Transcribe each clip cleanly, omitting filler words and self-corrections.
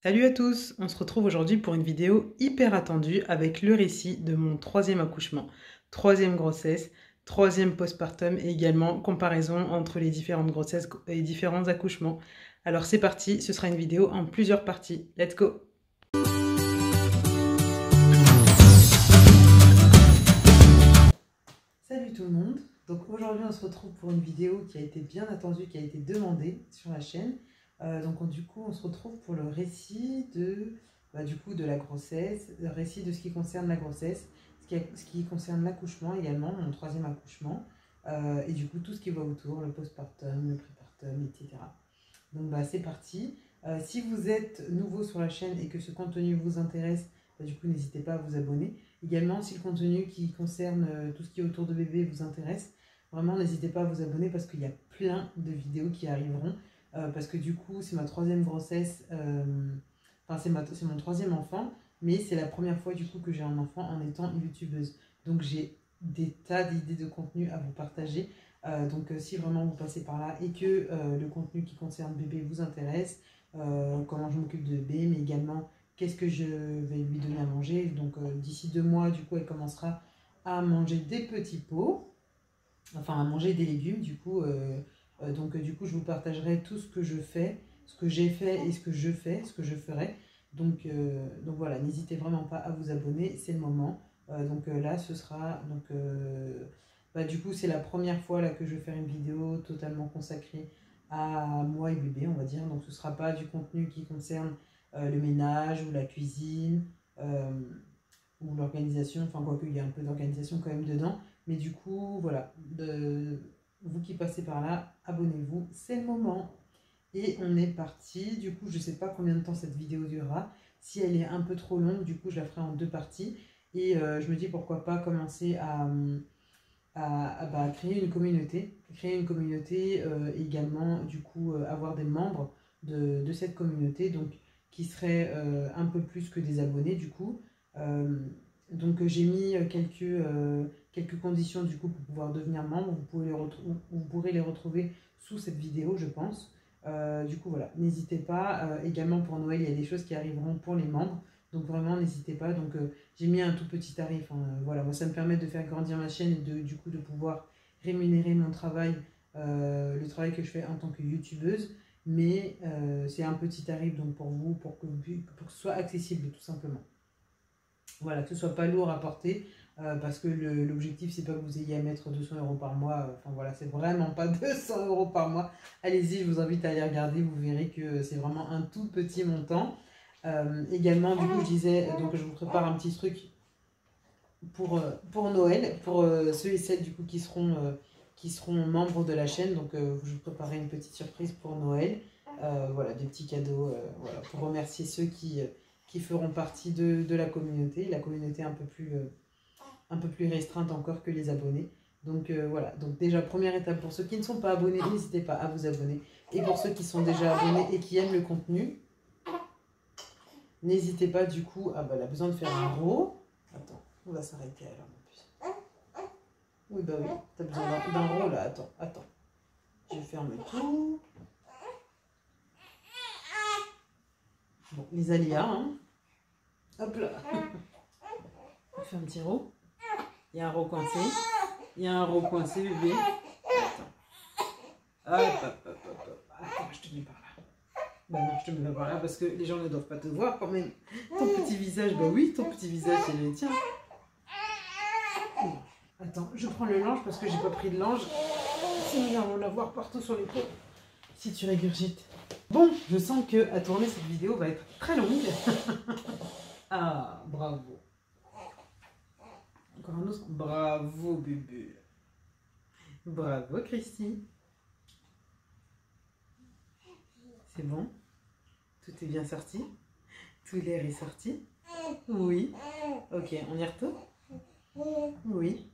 Salut à tous, on se retrouve aujourd'hui pour une vidéo hyper attendue avec le récit de mon troisième accouchement, troisième grossesse, troisième postpartum et également comparaison entre les différentes grossesses et différents accouchements. Alors c'est parti, ce sera une vidéo en plusieurs parties. Let's go! Salut tout le monde, donc aujourd'hui on se retrouve pour une vidéo qui a été bien attendue, qui a été demandée sur la chaîne. Du coup on se retrouve pour le récit de, de la grossesse, le récit de ce qui concerne la grossesse, ce qui concerne l'accouchement également, mon troisième accouchement, et du coup tout ce qui va autour, le postpartum, le prépartum, etc. Donc c'est parti. Si vous êtes nouveau sur la chaîne et que ce contenu vous intéresse, du coup n'hésitez pas à vous abonner. Également, si le contenu qui concerne tout ce qui est autour de bébé vous intéresse, vraiment n'hésitez pas à vous abonner parce qu'il y a plein de vidéos qui arriveront. Parce que du coup, c'est ma troisième grossesse, c'est mon troisième enfant, mais c'est la première fois du coup que j'ai un enfant en étant youtubeuse. Donc j'ai des tas d'idées de contenu à vous partager. Si vraiment vous passez par là et que le contenu qui concerne bébé vous intéresse, comment je m'occupe de bébé, mais également qu'est-ce que je vais lui donner à manger. Donc d'ici 2 mois, du coup, elle commencera à manger des petits pots, enfin à manger des légumes, du coup. Du coup, je vous partagerai tout ce que je fais, ce que j'ai fait et ce que je fais, ce que je ferai. Donc voilà, n'hésitez vraiment pas à vous abonner, c'est le moment. Là, ce sera du coup, c'est la première fois là que je vais faire une vidéo totalement consacrée à moi et bébé, on va dire. Donc ce ne sera pas du contenu qui concerne le ménage ou la cuisine ou l'organisation, enfin quoique il y a un peu d'organisation quand même dedans. Mais du coup, voilà, vous qui passez par là, abonnez-vous, c'est le moment. Et on est parti. Du coup, je ne sais pas combien de temps cette vidéo durera. Si elle est un peu trop longue, du coup, je la ferai en 2 parties. Et je me dis pourquoi pas commencer à créer une communauté. Créer une communauté, également, du coup, avoir des membres de cette communauté, donc qui seraient un peu plus que des abonnés, du coup. J'ai mis quelques conditions, du coup, pour pouvoir devenir membre. Vous pourrez les retrouver sous cette vidéo, je pense. Du coup, voilà, n'hésitez pas. Également, pour Noël, il y a des choses qui arriveront pour les membres. Donc vraiment, n'hésitez pas. J'ai mis un tout petit tarif. Voilà, moi, ça me permet de faire grandir ma chaîne et du coup de pouvoir rémunérer mon travail, le travail que je fais en tant que youtubeuse. Mais c'est un petit tarif donc pour vous, pour que ce soit accessible tout simplement. Voilà, que ce soit pas lourd à porter. Parce que l'objectif, c'est pas que vous ayez à mettre 200 € par mois. Enfin voilà, c'est vraiment pas 200 € par mois. Allez-y, je vous invite à aller regarder. Vous verrez que c'est vraiment un tout petit montant. Également, du coup, je disais, donc je vous prépare un petit truc pour Noël, pour ceux et celles du coup qui seront membres de la chaîne. Je vous préparerai une petite surprise pour Noël. Voilà, des petits cadeaux, voilà, pour remercier ceux qui feront partie de la communauté un peu plus restreinte encore que les abonnés. Voilà, donc déjà première étape pour ceux qui ne sont pas abonnés, n'hésitez pas à vous abonner. Et pour ceux qui sont déjà abonnés et qui aiment le contenu, n'hésitez pas du coup, elle a besoin de faire un row. Attends, on va s'arrêter alors mon puce. Oui bah oui, t'as besoin d'un row là, attends. Je ferme tout. Bon, les aléas, hein. Hop là. On fait un petit row. Il y a un row coincé. Il y a un row coincé bébé. Attends. Hop. Attends, je te mets par là. Bah non, je te mets pas par là parce que les gens ne doivent pas te voir quand même. Ton petit visage, bah oui, ton petit visage, c'est le tien. Attends, je prends le linge parce que j'ai pas pris de linge. Sinon, ils vont l'avoir partout sur les peaux. Si tu régurgites. Bon, je sens que à tourner cette vidéo va être très longue. Ah, bravo. Encore un autre. Bravo, bébé. Bravo, Christy. C'est bon? Tout est bien sorti? Tout l'air est sorti? Oui. Ok, on y retourne? Oui.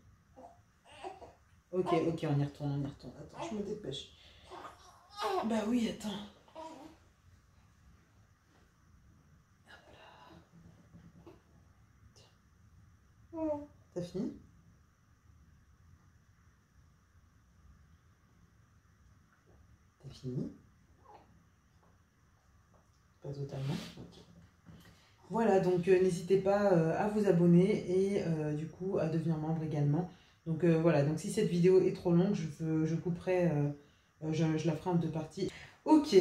Ok, on y retourne. Attends, je me dépêche. Bah oui, attends. T'as fini? T'as fini? pas totalement. Okay. Voilà, donc n'hésitez pas à vous abonner et du coup à devenir membre également. Donc voilà, donc si cette vidéo est trop longue, je couperai, je la ferai en 2 parties. Ok,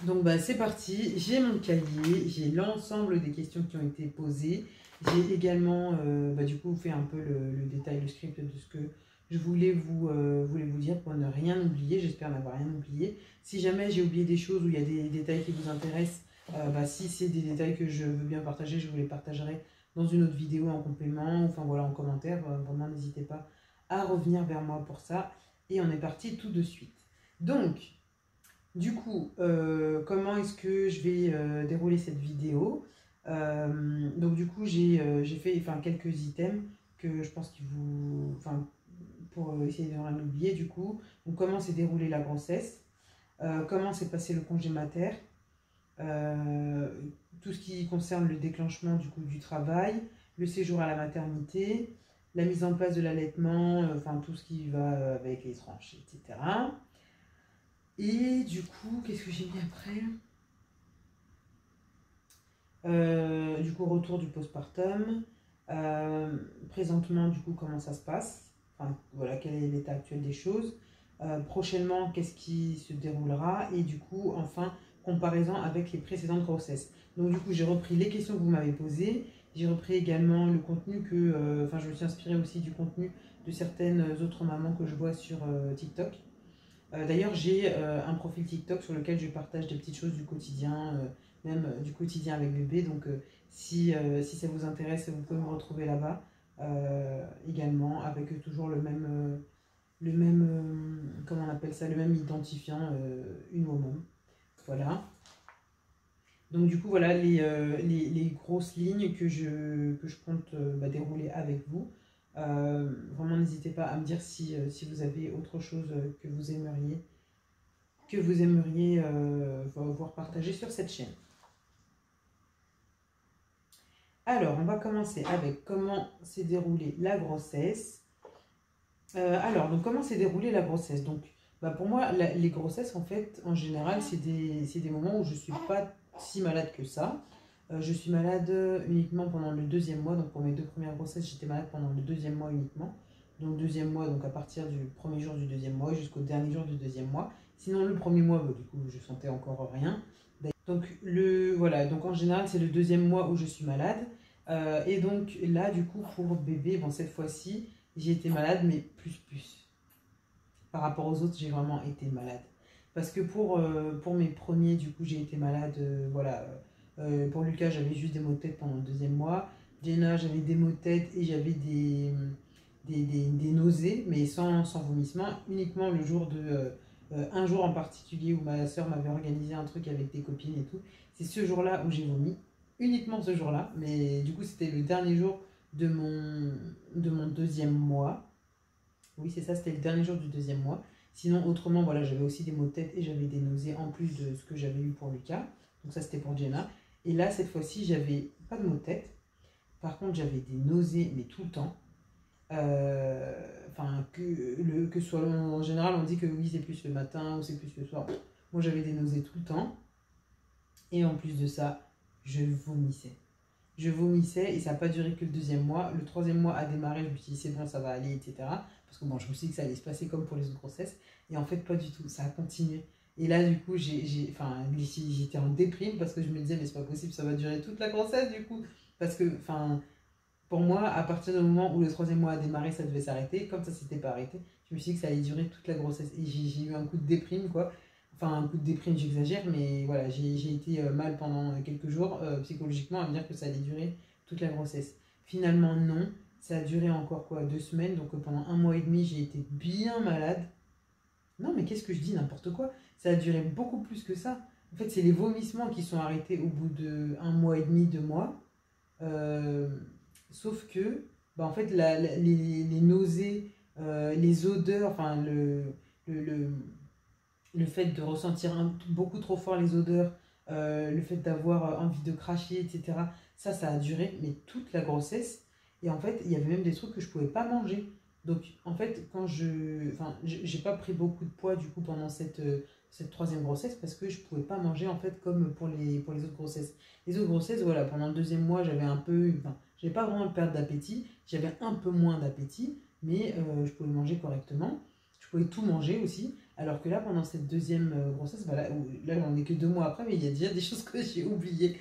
donc bah, c'est parti, j'ai mon cahier, j'ai l'ensemble des questions qui ont été posées. J'ai également du coup fait un peu le détail, le script de ce que je voulais vous dire pour ne rien oublier. J'espère n'avoir rien oublié. Si jamais j'ai oublié des choses ou il y a des détails qui vous intéressent, si c'est des détails que je veux bien partager, je vous les partagerai dans une autre vidéo en complément, enfin voilà, en commentaire. Vraiment, n'hésitez pas à revenir vers moi pour ça. Et on est parti tout de suite. Donc, du coup, comment est-ce que je vais dérouler cette vidéo? Donc du coup, j'ai fait quelques items que je pense qu'il vous... pour essayer de ne rien oublier, du coup. Donc comment s'est déroulée la grossesse, comment s'est passé le congé mater, tout ce qui concerne le déclenchement du coup du travail, le séjour à la maternité, la mise en place de l'allaitement, tout ce qui va avec les tranches, etc. Et du coup, qu'est-ce que j'ai mis après? Du coup, retour du postpartum. Présentement, du coup, comment ça se passe? Enfin, voilà, quel est l'état actuel des choses. Prochainement, qu'est-ce qui se déroulera? Et du coup, enfin, comparaison avec les précédentes grossesses. Donc, du coup, j'ai repris les questions que vous m'avez posées. J'ai repris également le contenu que... je me suis inspirée aussi du contenu de certaines autres mamans que je vois sur TikTok. D'ailleurs, j'ai un profil TikTok sur lequel je partage des petites choses du quotidien, même du quotidien avec bébé. Donc, si ça vous intéresse, vous pouvez me retrouver là-bas également, avec toujours comment on appelle ça, le même identifiant, une woman. Voilà. Donc, du coup, voilà les grosses lignes que je compte dérouler avec vous. Vraiment, n'hésitez pas à me dire si vous avez autre chose que vous aimeriez voir partager sur cette chaîne. Alors, on va commencer avec comment s'est déroulée la grossesse. Donc comment s'est déroulée la grossesse? Donc, pour moi, les grossesses, en fait, en général, c'est des moments où je ne suis pas si malade que ça. Je suis malade uniquement pendant le 2e mois. Donc, pour mes 2 premières grossesses, j'étais malade pendant le 2e mois uniquement. Donc, 2e mois, donc à partir du 1er jour du 2e mois jusqu'au dernier jour du 2e mois. Sinon, le 1er mois, du coup, je sentais encore rien. Donc, voilà, donc en général, c'est le 2e mois où je suis malade. Et donc, là, du coup, pour bébé, cette fois-ci, j'ai été malade, mais plus. Par rapport aux autres, j'ai vraiment été malade. Parce que pour mes premiers, du coup, j'ai été malade, pour Lucas, j'avais juste des maux de tête pendant le 2e mois. Jenna, j'avais des maux de tête et j'avais des nausées, mais sans vomissement, uniquement le jour de... un jour en particulier où ma soeur m'avait organisé un truc avec des copines et tout. C'est ce jour-là où j'ai vomi, uniquement ce jour-là, mais du coup c'était le dernier jour de mon 2e mois. Oui, c'est ça, c'était le dernier jour du 2e mois. Sinon, autrement, voilà, j'avais aussi des maux de tête et j'avais des nausées en plus de ce que j'avais eu pour Lucas. Donc ça, c'était pour Jenna. Et là, cette fois-ci, j'avais pas de maux de tête. Par contre, j'avais des nausées, mais tout le temps. Que ce soit en général, on dit que oui, c'est plus le matin ou c'est plus le soir. Moi, j'avais des nausées tout le temps. Et en plus de ça, je vomissais. Je vomissais et ça n'a pas duré que le 2e mois. Le 3e mois a démarré, je me suis dit c'est bon, ça va aller, etc. Parce que je me suis dit que ça allait se passer comme pour les autres grossesses. Et en fait, pas du tout, ça a continué. Et là, du coup, j'étais en déprime parce que je me disais, mais c'est pas possible, ça va durer toute la grossesse, du coup. Parce que, pour moi, à partir du moment où le 3e mois a démarré, ça devait s'arrêter. Comme ça s'était pas arrêté, je me suis dit que ça allait durer toute la grossesse. Et j'ai eu un coup de déprime, quoi. Enfin, un coup de déprime, j'exagère, mais voilà, j'ai été mal pendant quelques jours, psychologiquement, à me dire que ça allait durer toute la grossesse. Finalement, non. Ça a duré encore, 2 semaines. Donc, pendant 1 mois et demi, j'ai été bien malade. Non, mais qu'est-ce que je dis? N'importe quoi. Ça a duré beaucoup plus que ça. En fait, c'est les vomissements qui sont arrêtés au bout de 1 mois et demi, 2 mois. Sauf que, en fait, les nausées, les odeurs, le fait de ressentir beaucoup trop fort les odeurs, le fait d'avoir envie de cracher, etc. Ça a duré, mais toute la grossesse. Et en fait, il y avait même des trucs que je ne pouvais pas manger. Donc, en fait, j'ai pas pris beaucoup de poids, du coup, pendant cette cette troisième grossesse parce que je pouvais pas manger en fait comme pour les autres grossesses. Les autres grossesses, voilà, pendant le deuxième mois, j'avais un peu, enfin, j'avais pas vraiment perte d'appétit, j'avais un peu moins d'appétit, mais je pouvais manger correctement, je pouvais tout manger aussi. Alors que là, pendant cette deuxième grossesse, bah là j'en ai que 2 mois après, mais il y a déjà des choses que j'ai oubliées.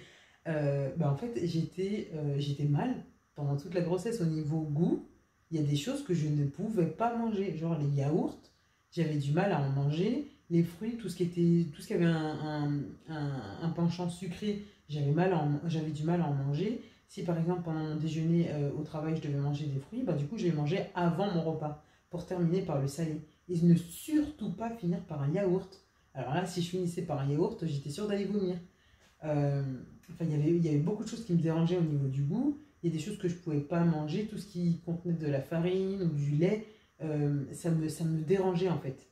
En fait, j'étais mal pendant toute la grossesse au niveau goût. Il y a des choses que je ne pouvais pas manger, genre les yaourts, j'avais du mal à en manger. Les fruits, tout ce qui avait un penchant sucré, j'avais du mal à en manger. Si par exemple pendant mon déjeuner au travail je devais manger des fruits, bah, du coup je les mangeais avant mon repas pour terminer par le salé. Et ne surtout pas finir par un yaourt. Alors là, si je finissais par un yaourt, j'étais sûre d'aller vomir. Euh, il y avait beaucoup de choses qui me dérangeaient au niveau du goût. Il y a des choses que je ne pouvais pas manger, tout ce qui contenait de la farine ou du lait, ça me dérangeait en fait.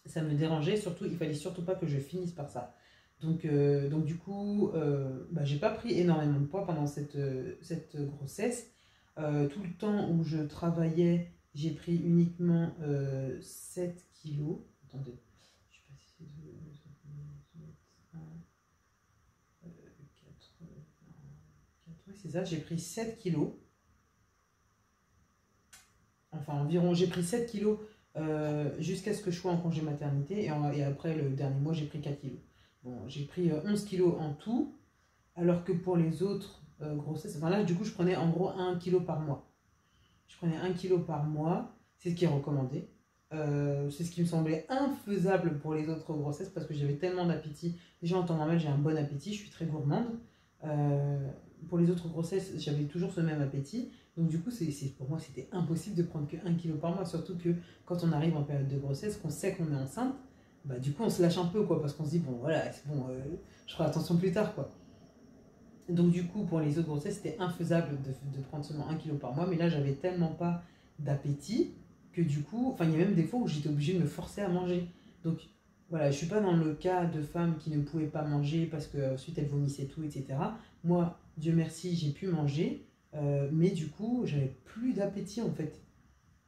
Ça me dérangeait, surtout, il fallait surtout pas que je finisse par ça. Donc du coup, j'ai pas pris énormément de poids pendant cette grossesse. Tout le temps où je travaillais, j'ai pris uniquement 7 kilos. Attendez, je sais pas si c'est 4, oui, c'est ça, j'ai pris 7 kilos. Enfin, environ, j'ai pris 7 kilos jusqu'à ce que je sois en congé maternité. Et après, le dernier mois, j'ai pris 4 kilos. Bon, j'ai pris 11 kilos en tout, alors que pour les autres grossesses, enfin là, du coup, je prenais en gros 1 kilo par mois. Je prenais 1 kilo par mois, c'est ce qui est recommandé. C'est ce qui me semblait infaisable pour les autres grossesses parce que j'avais tellement d'appétit. Déjà en temps normal, j'ai un bon appétit, je suis très gourmande. Pour les autres grossesses, j'avais toujours ce même appétit. Donc du coup, pour moi, c'était impossible de prendre que 1 kilo par mois. Surtout que quand on arrive en période de grossesse, qu'on sait qu'on est enceinte, bah, du coup, on se lâche un peu, quoi, parce qu'on se dit, bon, voilà, c'est bon, je ferai attention plus tard, quoi. Donc du coup, pour les autres grossesses, c'était infaisable de prendre seulement 1 kilo par mois. Mais là, j'avais tellement pas d'appétit que du coup, enfin, il y a même des fois où j'étais obligée de me forcer à manger. Donc voilà, je suis pas dans le cas de femmes qui ne pouvaient pas manger parce que ensuite elles vomissaient tout, etc. Moi, Dieu merci, j'ai pu manger, mais du coup, j'avais plus d'appétit en fait.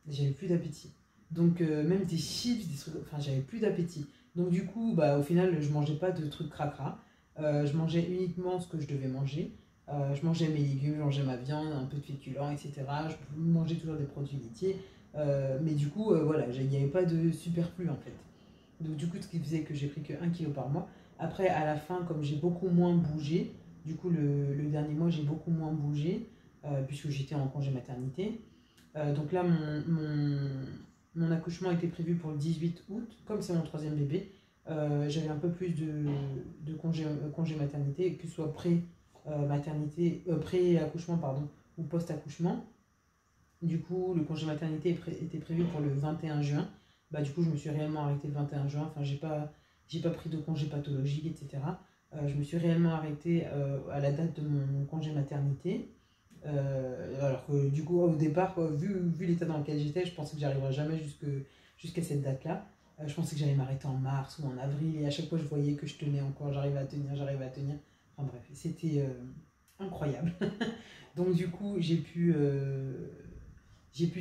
J'avais plus d'appétit. Donc même des chips, des trucs, enfin, j'avais plus d'appétit. Donc du coup, bah, au final, je mangeais pas de trucs cracra. Je mangeais uniquement ce que je devais manger. Je mangeais mes légumes, je mangeais ma viande, un peu de féculents, etc. Je mangeais toujours des produits laitiers. Mais du coup, voilà, il n'y avait pas de superflu en fait. Donc du coup, ce qui faisait que j'ai pris que 1 kilo par mois. Après, à la fin, comme j'ai beaucoup moins bougé, du coup, le dernier mois, j'ai beaucoup moins bougé, puisque j'étais en congé maternité. Donc là, mon accouchement était prévu pour le 18 août. Comme c'est mon troisième bébé, j'avais un peu plus de congé maternité, que ce soit pré-maternité, pré-accouchement, pardon, ou post-accouchement. Du coup, le congé maternité était prévu pour le 21 juin. Bah, du coup, je me suis réellement arrêtée le 21 juin. Enfin, j'ai pas pris de congé pathologique, etc. Je me suis réellement arrêtée à la date de mon congé maternité. Alors que du coup, au départ, vu l'état dans lequel j'étais, je pensais que j'arriverais jamais jusqu'à cette date-là. Je pensais que j'allais m'arrêter en mars ou en avril. Et à chaque fois, je voyais que je tenais encore, j'arrivais à tenir, j'arrivais à tenir. Enfin bref, c'était incroyable. Donc du coup, j'ai pu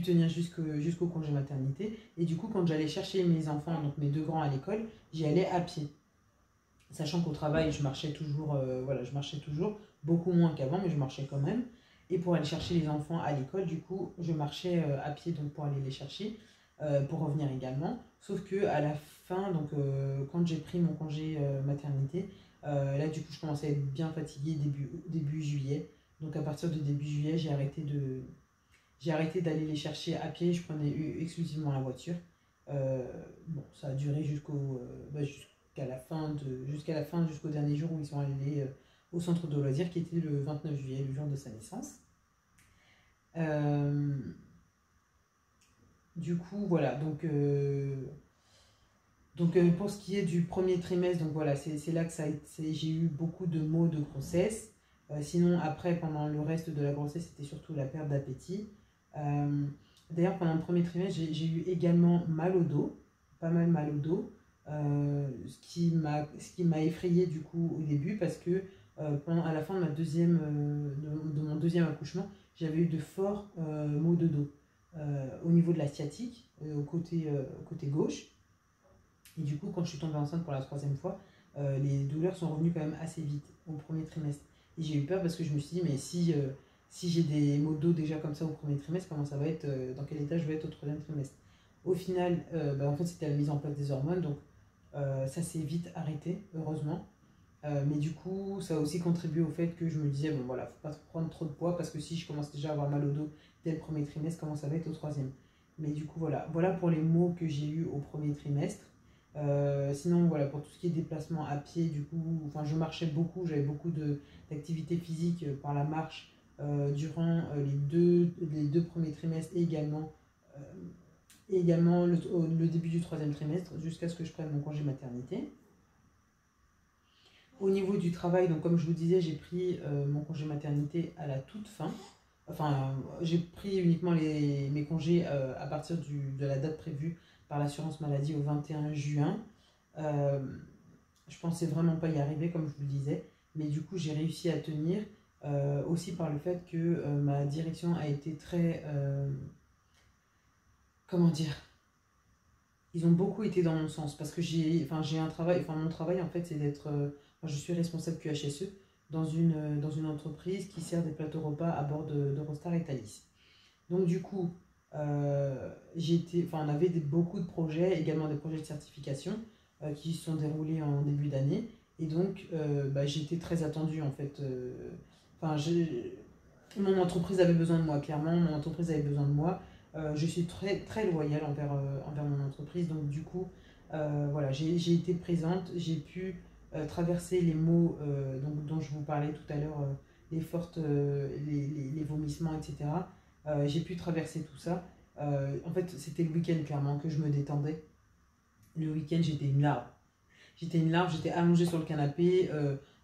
tenir jusqu'au congé maternité. Et du coup, quand j'allais chercher mes enfants, donc mes deux grands à l'école, j'y allais à pied. Sachant qu'au travail, je marchais toujours, beaucoup moins qu'avant, mais je marchais quand même. Et pour aller chercher les enfants à l'école, du coup, je marchais à pied donc pour aller les chercher, pour revenir également. Sauf que à la fin, donc quand j'ai pris mon congé maternité, là du coup, je commençais à être bien fatiguée début juillet. Donc à partir de début juillet, j'ai arrêté d'aller les chercher à pied, je prenais exclusivement la voiture. Bon, ça a duré jusqu'au dernier jour où ils sont allés au centre de loisirs, qui était le 29 juillet, le jour de sa naissance. Euh, du coup, voilà, pour ce qui est du premier trimestre, donc voilà, c'est là que j'ai eu beaucoup de maux de grossesse. Sinon, après, pendant le reste de la grossesse, c'était surtout la perte d'appétit. D'ailleurs, pendant le premier trimestre, j'ai eu également mal au dos, pas mal mal au dos, ce qui m'a effrayée du coup au début parce que à la fin de mon deuxième accouchement, j'avais eu de forts maux de dos au niveau de la sciatique, au côté gauche. Et du coup, quand je suis tombée enceinte pour la 3e fois, les douleurs sont revenues quand même assez vite au premier trimestre. Et j'ai eu peur parce que je me suis dit, mais si j'ai des maux de dos déjà comme ça au premier trimestre, comment ça va être, dans quel état je vais être au 3e trimestre. Au final, en fait, c'était la mise en place des hormones, donc ça s'est vite arrêté, heureusement. Mais du coup, ça a aussi contribué au fait que je me disais, bon voilà, faut pas prendre trop de poids parce que si je commence déjà à avoir mal au dos dès le premier trimestre, comment ça va être au 3e. Mais du coup, voilà pour les maux que j'ai eu au premier trimestre. Sinon, voilà, pour tout ce qui est déplacement à pied, du coup, enfin, je marchais beaucoup, j'avais beaucoup d'activités physiques par la marche durant les deux premiers trimestres euh, et également le début du 3e trimestre jusqu'à ce que je prenne mon congé maternité. Au niveau du travail, donc comme je vous disais, j'ai pris mon congé maternité à la toute fin. Enfin, j'ai pris uniquement mes congés à partir de la date prévue par l'assurance maladie au 21 juin. Euh, je pensais vraiment pas y arriver, comme je vous le disais, mais du coup, j'ai réussi à tenir aussi par le fait que ma direction a été très. Comment dire? Ils ont beaucoup été dans mon sens parce que j'ai un travail, enfin mon travail en fait c'est d'être, je suis responsable QHSE dans une entreprise qui sert des plateaux repas à bord d'Eurostar et Thalys. Donc du coup, on avait beaucoup de projets, également des projets de certification qui se sont déroulés en début d'année et donc j'ai été très attendue en fait. Enfin, mon entreprise avait besoin de moi, clairement, mon entreprise avait besoin de moi. Je suis très, très loyale envers mon entreprise, donc du coup, voilà, j'ai été présente, j'ai pu traverser les maux dont je vous parlais tout à l'heure, les vomissements, etc. J'ai pu traverser tout ça. En fait, c'était le week-end, clairement, que je me détendais. Le week-end, j'étais une larve. J'étais allongée sur le canapé,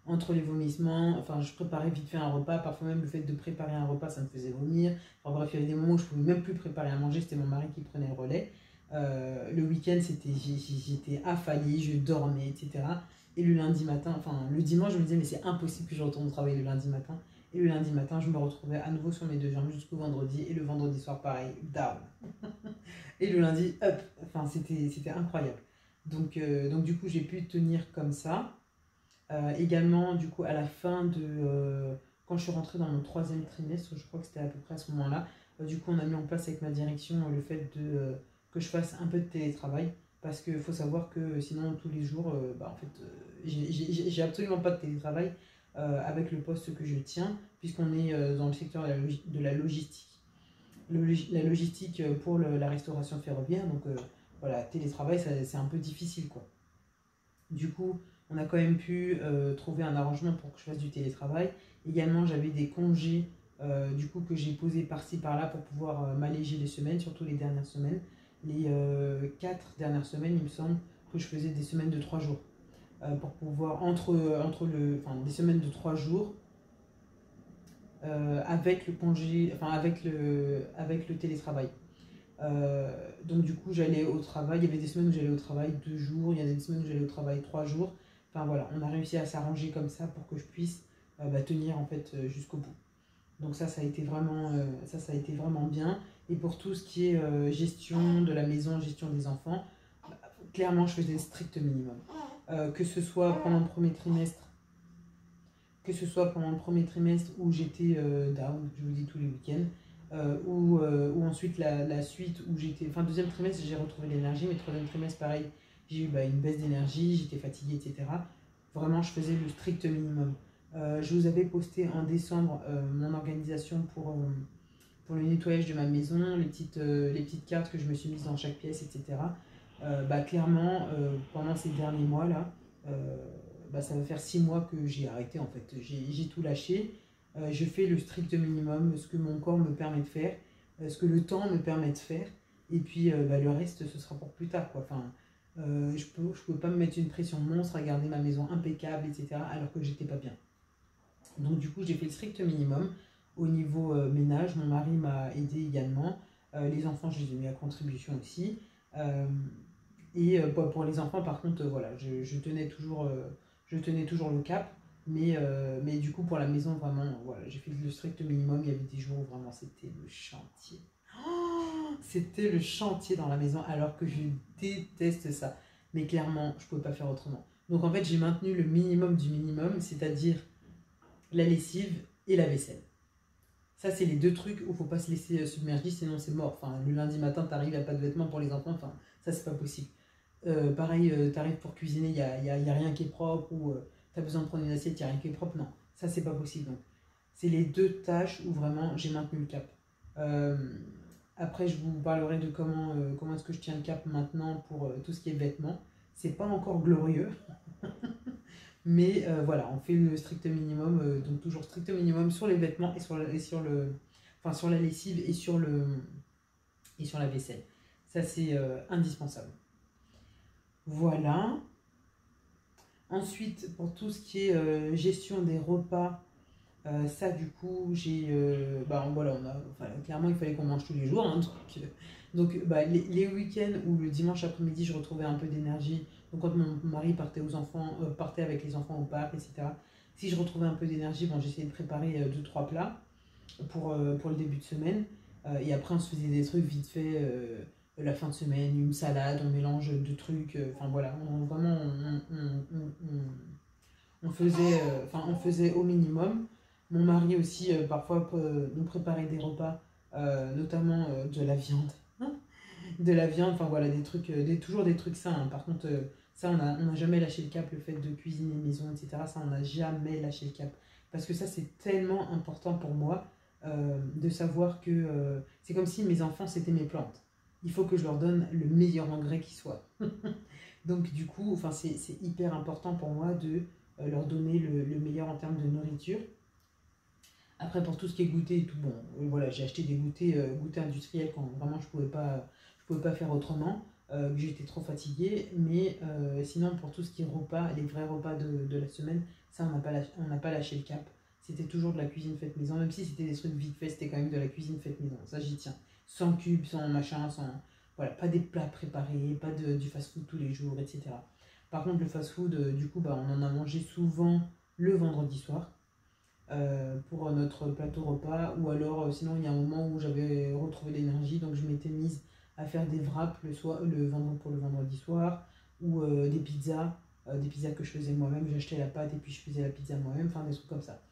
entre les vomissements. Enfin, je préparais vite fait un repas. Parfois même, le fait de préparer un repas, ça me faisait vomir. Enfin bref, il y avait des moments où je ne pouvais même plus préparer à manger. C'était mon mari qui prenait le relais. Le week-end, j'étais affalée, je dormais, etc. Et le lundi matin, enfin le dimanche, je me disais, mais c'est impossible que je retourne au travail le lundi matin. Et le lundi matin, je me retrouvais à nouveau sur mes deux jambes jusqu'au vendredi. Et le vendredi soir, pareil, down. Et le lundi, up. Enfin, c'était incroyable. Donc du coup, j'ai pu tenir comme ça. Également, du coup, à la fin quand je suis rentrée dans mon 3e trimestre, je crois que c'était à peu près à ce moment-là, du coup, on a mis en place avec ma direction le fait que je fasse un peu de télétravail. Parce qu'il faut savoir que sinon, tous les jours, en fait, j'ai absolument pas de télétravail avec le poste que je tiens, puisqu'on est dans le secteur de la logistique. La logistique pour la restauration ferroviaire, donc voilà, télétravail, c'est un peu difficile, quoi. Du coup, on a quand même pu trouver un arrangement pour que je fasse du télétravail. Également, j'avais des congés du coup que j'ai posés par-ci par-là pour pouvoir m'alléger les semaines, surtout les dernières semaines. Les 4 dernières semaines, il me semble que je faisais des semaines de 3 jours. Pour pouvoir, des semaines de 3 jours avec le congé, enfin avec le télétravail. Donc du coup j'allais au travail, il y avait des semaines où j'allais au travail 2 jours, il y a des semaines où j'allais au travail 3 jours. Enfin voilà, on a réussi à s'arranger comme ça pour que je puisse tenir en fait jusqu'au bout. Donc ça a été vraiment bien. Et pour tout ce qui est gestion de la maison, gestion des enfants, clairement je faisais le strict minimum. Que ce soit pendant le premier trimestre, où j'étais down, je vous dis tous les week-ends, ou ensuite la suite où j'étais. Enfin, 2e trimestre, j'ai retrouvé l'énergie, mais 3e trimestre, pareil, j'ai eu une baisse d'énergie, j'étais fatiguée, etc. Vraiment, je faisais le strict minimum. Je vous avais posté en décembre mon organisation pour le nettoyage de ma maison, les petites cartes que je me suis mises dans chaque pièce, etc. Clairement, pendant ces derniers mois-là, ça va faire 6 mois que j'ai arrêté en fait. J'ai tout lâché. Je fais le strict minimum, ce que mon corps me permet de faire, ce que le temps me permet de faire. Et puis le reste, ce sera pour plus tard, quoi. Enfin, je peux pas me mettre une pression monstre à garder ma maison impeccable, etc. alors que j'étais pas bien. Donc du coup, j'ai fait le strict minimum. Au niveau ménage, mon mari m'a aidé également. Les enfants, je les ai mis à contribution aussi. Pour les enfants, par contre, voilà, je tenais toujours le cap. Mais du coup, pour la maison, vraiment, voilà, j'ai fait le strict minimum. Il y avait des jours où vraiment c'était le chantier. Oh, c'était le chantier dans la maison, alors que je déteste ça. mais clairement, je ne pouvais pas faire autrement. Donc en fait, j'ai maintenu le minimum du minimum, c'est-à-dire la lessive et la vaisselle. Ça, c'est les deux trucs où il ne faut pas se laisser submerger, sinon c'est mort. Enfin, le lundi matin, tu arrives, il n'y a pas de vêtements pour les enfants, enfin, ça, c'est pas possible. Pareil, tu arrives pour cuisiner, il n'y a rien qui est propre, ou tu as besoin de prendre une assiette, il n'y a rien qui est propre. Non, ça, c'est pas possible. Donc, c'est les deux tâches où vraiment j'ai maintenu le cap. Euh, Après, je vous parlerai de comment est-ce que je tiens le cap maintenant pour tout ce qui est vêtements. C'est pas encore glorieux, mais voilà, on fait le strict minimum, donc toujours strict minimum sur les vêtements et sur la lessive et sur la vaisselle. Ça, c'est indispensable. Voilà. Ensuite, pour tout ce qui est gestion des repas, ça, du coup, voilà, clairement, il fallait qu'on mange tous les jours. Hein, donc les week-ends ou le dimanche après-midi, je retrouvais un peu d'énergie. Donc, quand mon mari partait avec les enfants au parc, etc., si je retrouvais un peu d'énergie, bon, j'essayais de préparer 2-3 plats pour le début de semaine. Et après, on se faisait des trucs vite fait la fin de semaine, une salade, on mélange deux trucs. Enfin, voilà, on faisait au minimum. Mon mari aussi, parfois, nous préparait des repas, notamment de la viande. De la viande, enfin voilà, des trucs, toujours des trucs sains. Hein. Par contre, ça, on n'a jamais lâché le cap, le fait de cuisiner maison, etc. Ça, on n'a jamais lâché le cap. Parce que ça, c'est tellement important pour moi de savoir que c'est comme si mes enfants, c'était mes plantes. Il faut que je leur donne le meilleur engrais qui soit. Donc, du coup, enfin, c'est hyper important pour moi de leur donner le meilleur en termes de nourriture. Après, pour tout ce qui est goûter et tout, bon, voilà, j'ai acheté des goûters industriels quand vraiment je pouvais pas faire autrement, que j'étais trop fatiguée. Mais sinon, pour tout ce qui est repas, les vrais repas de la semaine, ça, on n'a pas lâché le cap. C'était toujours de la cuisine faite maison, même si c'était des trucs vite fait, c'était quand même de la cuisine faite maison. Ça, j'y tiens. Sans cube, sans machin, voilà, pas des plats préparés, pas du fast-food tous les jours, etc. Par contre, le fast-food, du coup, on en a mangé souvent le vendredi soir pour notre plateau repas, ou alors sinon il y a un moment où j'avais retrouvé l'énergie, donc je m'étais mise à faire des wraps pour le vendredi soir, ou des pizzas que je faisais moi-même, j'achetais la pâte et puis je faisais la pizza moi-même, enfin des trucs comme ça.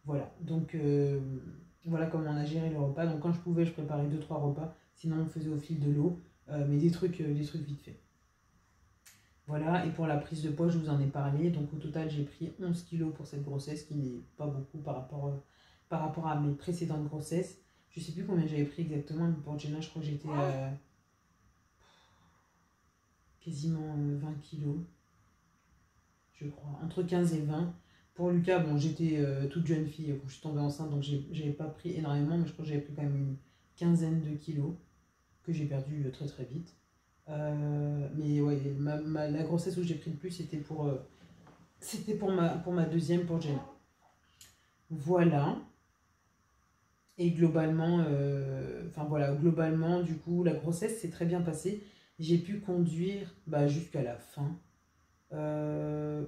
Voilà, donc voilà comment on a géré le repas. Donc quand je pouvais, je préparais 2-3 repas, sinon on faisait au fil de l'eau, mais des trucs vite fait. Voilà, et pour la prise de poids, je vous en ai parlé. Donc au total, j'ai pris 11 kilos pour cette grossesse, qui n'est pas beaucoup par rapport à mes précédentes grossesses. Je ne sais plus combien j'avais pris exactement, mais pour Jenna, je crois que j'étais à quasiment 20 kilos, je crois, entre 15 et 20. Pour Lucas, bon, j'étais toute jeune fille quand je suis tombée enceinte, donc j'avais pas pris énormément, mais je crois que j'avais pris quand même une quinzaine de kilos que j'ai perdu très très vite. Mais ouais, la grossesse où j'ai pris le plus, c'était pour ma deuxième, pour Jenna. Voilà. Et globalement, globalement, du coup, la grossesse s'est très bien passée. J'ai pu conduire jusqu'à la fin.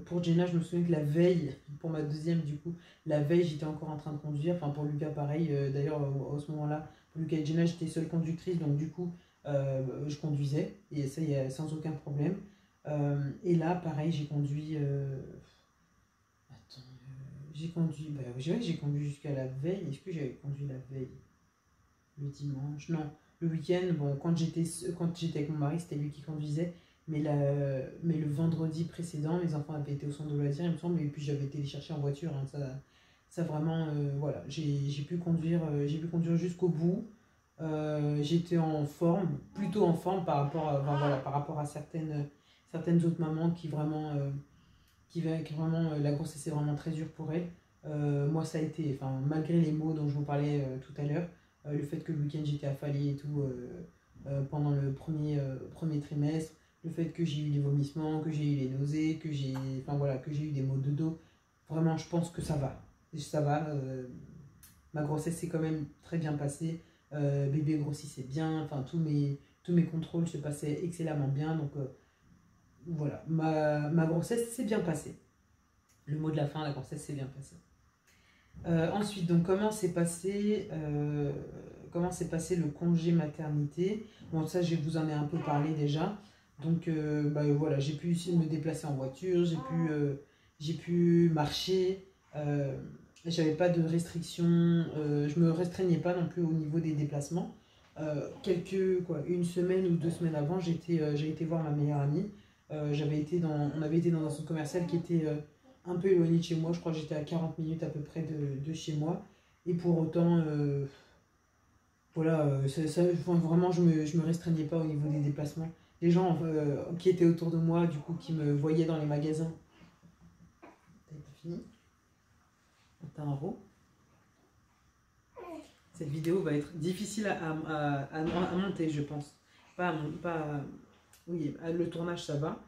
Pour Jenna, je me souviens que la veille, pour ma deuxième, du coup, la veille, j'étais encore en train de conduire. Enfin, pour Lucas, pareil. D'ailleurs, à ce moment-là, pour Lucas et Jenna, j'étais seule conductrice. Donc, du coup, je conduisais. Et ça, sans aucun problème. Et là, pareil, j'ai conduit. J'ai conduit. J'ai conduit jusqu'à la veille. Est-ce que j'avais conduit la veille? Le dimanche? Non. Le week-end, bon, quand j'étais avec mon mari, c'était lui qui conduisait. Mais le vendredi précédent, les enfants avaient été au centre de loisirs, il me semble, et puis j'avais été les chercher en voiture. Hein, ça vraiment, voilà, j'ai pu conduire jusqu'au bout. J'étais en forme, plutôt en forme par rapport à certaines autres mamans qui vraiment la grossesse est vraiment très dure pour elles. Moi, ça a été, enfin, malgré les mots dont je vous parlais tout à l'heure, le fait que le week-end j'étais affalée et tout pendant le premier trimestre, le fait que j'ai eu des vomissements, que j'ai eu les nausées, que j'ai eu des maux de dos, vraiment, je pense que ça va. Ça va. Ma grossesse s'est quand même très bien passée. Bébé grossissait bien. Enfin, tous mes contrôles se passaient excellemment bien. Donc, voilà. Ma grossesse s'est bien passée. Le mot de la fin, la grossesse s'est bien passée. Ensuite, donc, comment s'est passé le congé maternité? Bon, ça, je vous en ai un peu parlé déjà. Donc bah, voilà, j'ai pu aussi me déplacer en voiture, j'ai pu marcher. J'avais pas de restrictions, je me restreignais pas non plus au niveau des déplacements. Une semaine ou 2 semaines avant, j'ai été voir ma meilleure amie. On avait été dans un centre commercial qui était un peu éloigné de chez moi. Je crois que j'étais à 40 minutes à peu près de chez moi. Et pour autant, voilà, enfin, vraiment, je me restreignais pas au niveau des déplacements. Les gens qui étaient autour de moi, du coup, qui me voyaient dans les magasins. T'as pas fini? T'as un rot. Cette vidéo va être difficile à monter, je pense. Oui, le tournage, ça va.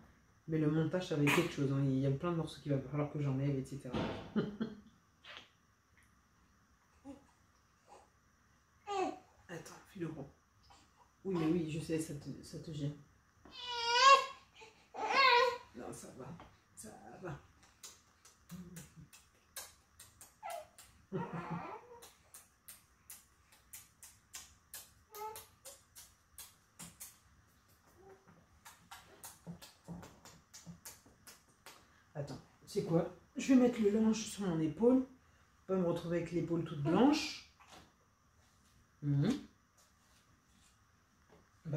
Mais le montage, ça va être quelque chose. Hein. Il y a plein de morceaux qu'il va falloir que j'enlève, etc. Attends, fais le rond. Oui, mais oui, je sais, ça te gêne. Non, ça va. Ça va. Attends, c'est quoi? Je vais mettre le linge sur mon épaule. Pas me retrouver avec l'épaule toute blanche. Bah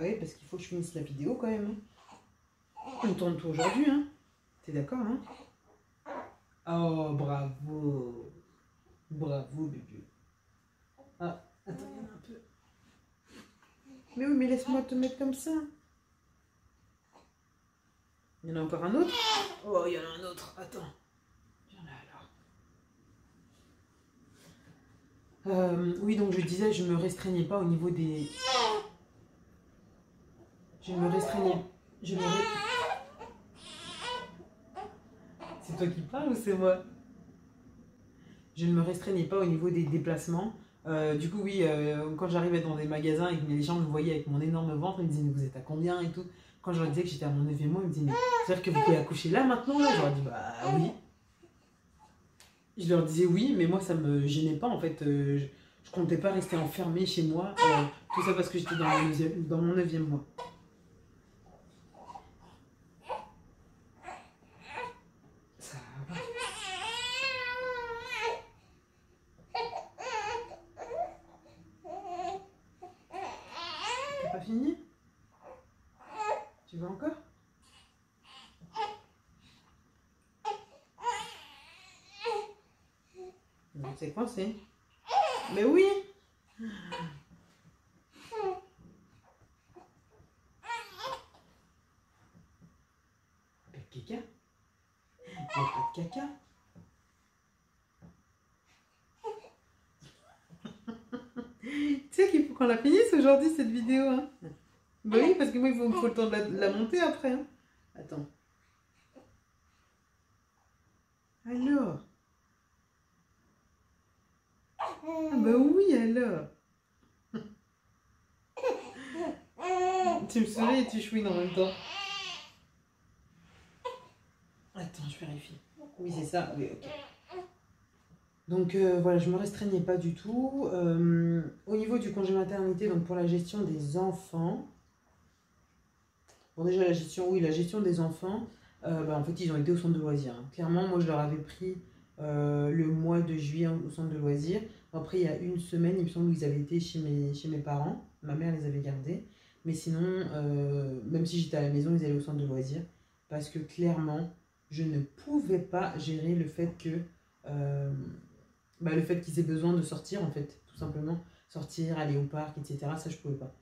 oui, parce qu'il faut que je finisse la vidéo quand même. On tourne tout aujourd'hui, hein. T'es d'accord, hein? Oh, bravo. Bravo, bébé. Ah, attends, il y en a un peu. Mais oui, mais laisse-moi te mettre comme ça. Il y en a encore un autre? Oh, il y en a un autre. Attends. Il y en a alors. Oui, donc je disais, je me restreignais pas au niveau des... Je me restreignais... C'est toi qui parles ou c'est moi? Je ne me restreignais pas au niveau des déplacements. Du coup, oui, quand j'arrivais dans des magasins et que les gens me voyaient avec mon énorme ventre, ils me disaient, mais vous êtes à combien et tout. Quand je leur disais que j'étais à mon 9e mois, ils me disaient, mais c'est-à-dire que vous pouvez accoucher là maintenant là? Je leur dis, bah oui. Je leur disais oui, mais moi ça me gênait pas en fait. Je comptais pas rester enfermée chez moi. Tout ça parce que j'étais dans mon 9e mois. Ça va. T'as pas fini? Tu veux encore? C'est coincé. Mais oui! Pas de caca? Il n'y a pas de caca? Tu sais qu'il faut qu'on la finisse aujourd'hui cette vidéo, hein? Bah oui, parce que moi il me faut le temps de la monter après. Hein. Attends. Alors? Ah bah oui alors! Tu me souris et tu chouines en même temps. Attends, je vérifie. Oui, c'est ça. Oui, ok. Donc voilà, je me restreignais pas du tout. Au niveau du congé maternité, donc pour la gestion des enfants. Bon, déjà la gestion des enfants. En fait, ils ont été au centre de loisirs. Hein. Clairement, moi, je leur avais pris le mois de juillet au centre de loisirs. Après, il y a une semaine, il me semble, où ils avaient été chez mes parents. Ma mère les avait gardés. Mais sinon, même si j'étais à la maison, ils allaient au centre de loisirs. Parce que clairement, je ne pouvais pas gérer le fait le fait qu'ils aient besoin de sortir, en fait, tout simplement. Sortir, aller au parc, etc. Ça, je pouvais pas.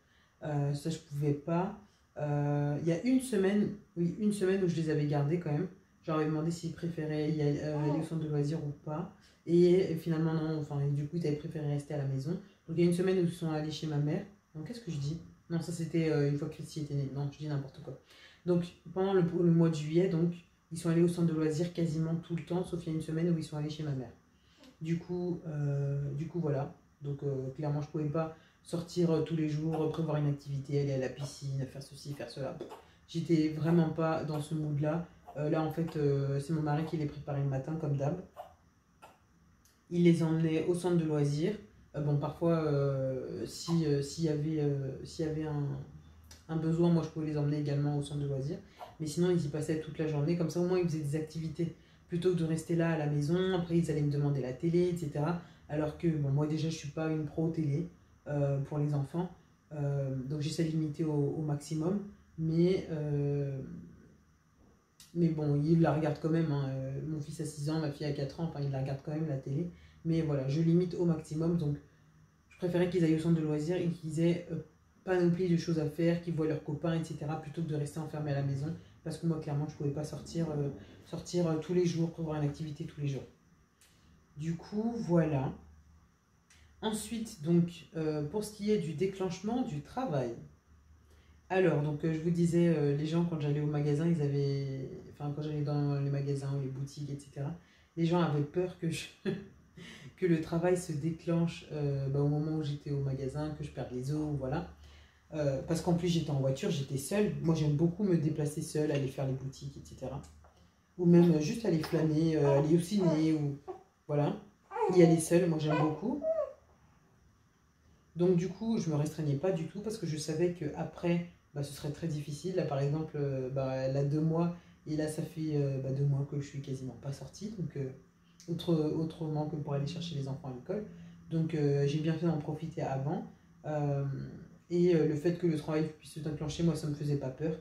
Ça, je pouvais pas. Il y a une semaine où je les avais gardés quand même. Je leur avais demandé s'ils préféraient aller au centre de loisirs ou pas. Et finalement, non. Enfin, du coup, ils avaient préféré rester à la maison. Donc, il y a une semaine où ils sont allés chez ma mère. Donc, qu'est-ce que je dis? Non, ça, c'était une fois que Christy était née. Non, je dis n'importe quoi. Donc, pendant le mois de juillet, donc, ils sont allés au centre de loisirs quasiment tout le temps, sauf il y a une semaine où ils sont allés chez ma mère. Du coup, voilà. Donc, clairement, je pouvais pas sortir tous les jours, prévoir une activité, aller à la piscine, faire ceci, faire cela. J'étais vraiment pas dans ce mood-là. Là, en fait, c'est mon mari qui les préparait le matin, comme d'hab. Il les emmenait au centre de loisirs. Parfois, s'il y avait un besoin, moi je pouvais les emmener également au centre de loisirs. Mais sinon, ils y passaient toute la journée. Comme ça, au moins, ils faisaient des activités. Plutôt que de rester là à la maison, après ils allaient me demander la télé, etc. Alors que, bon, moi déjà, je suis pas une pro télé pour les enfants. Donc j'essaie de limiter au maximum. Mais, euh, mais bon, ils la regardent quand même, hein. Mon fils a 6 ans, ma fille a 4 ans, enfin, ils la regardent quand même la télé. Mais voilà, je limite au maximum. Donc je préférais qu'ils aillent au centre de loisirs et qu'ils aient pas non plus de choses à faire, qu'ils voient leurs copains, etc. plutôt que de rester enfermés à la maison. Parce que moi, clairement, je pouvais pas sortir tous les jours, prévoir une activité tous les jours. Du coup, voilà. Ensuite, donc, pour ce qui est du déclenchement du travail. Alors, donc, je vous disais, les gens, quand j'allais au magasin, ils avaient. Enfin, quand j'allais dans les magasins ou les boutiques, etc., les gens avaient peur que le travail se déclenche au moment où j'étais au magasin, que je perde les os, voilà. Parce qu'en plus, j'étais en voiture, j'étais seule. Moi, j'aime beaucoup me déplacer seule, aller faire les boutiques, etc. Ou même juste aller flâner, aller au ciné, ou voilà. Y aller seule, moi, j'aime beaucoup. Donc du coup, je me restreignais pas du tout parce que je savais qu'après, ce serait très difficile. Là, par exemple, elle a 2 mois et là, ça fait 2 mois que je suis quasiment pas sortie. Donc, autrement que pour aller chercher les enfants à l'école. Donc, j'ai bien fait d'en profiter avant. Euh, le fait que le travail puisse se déclencher, moi, ça me faisait pas peur.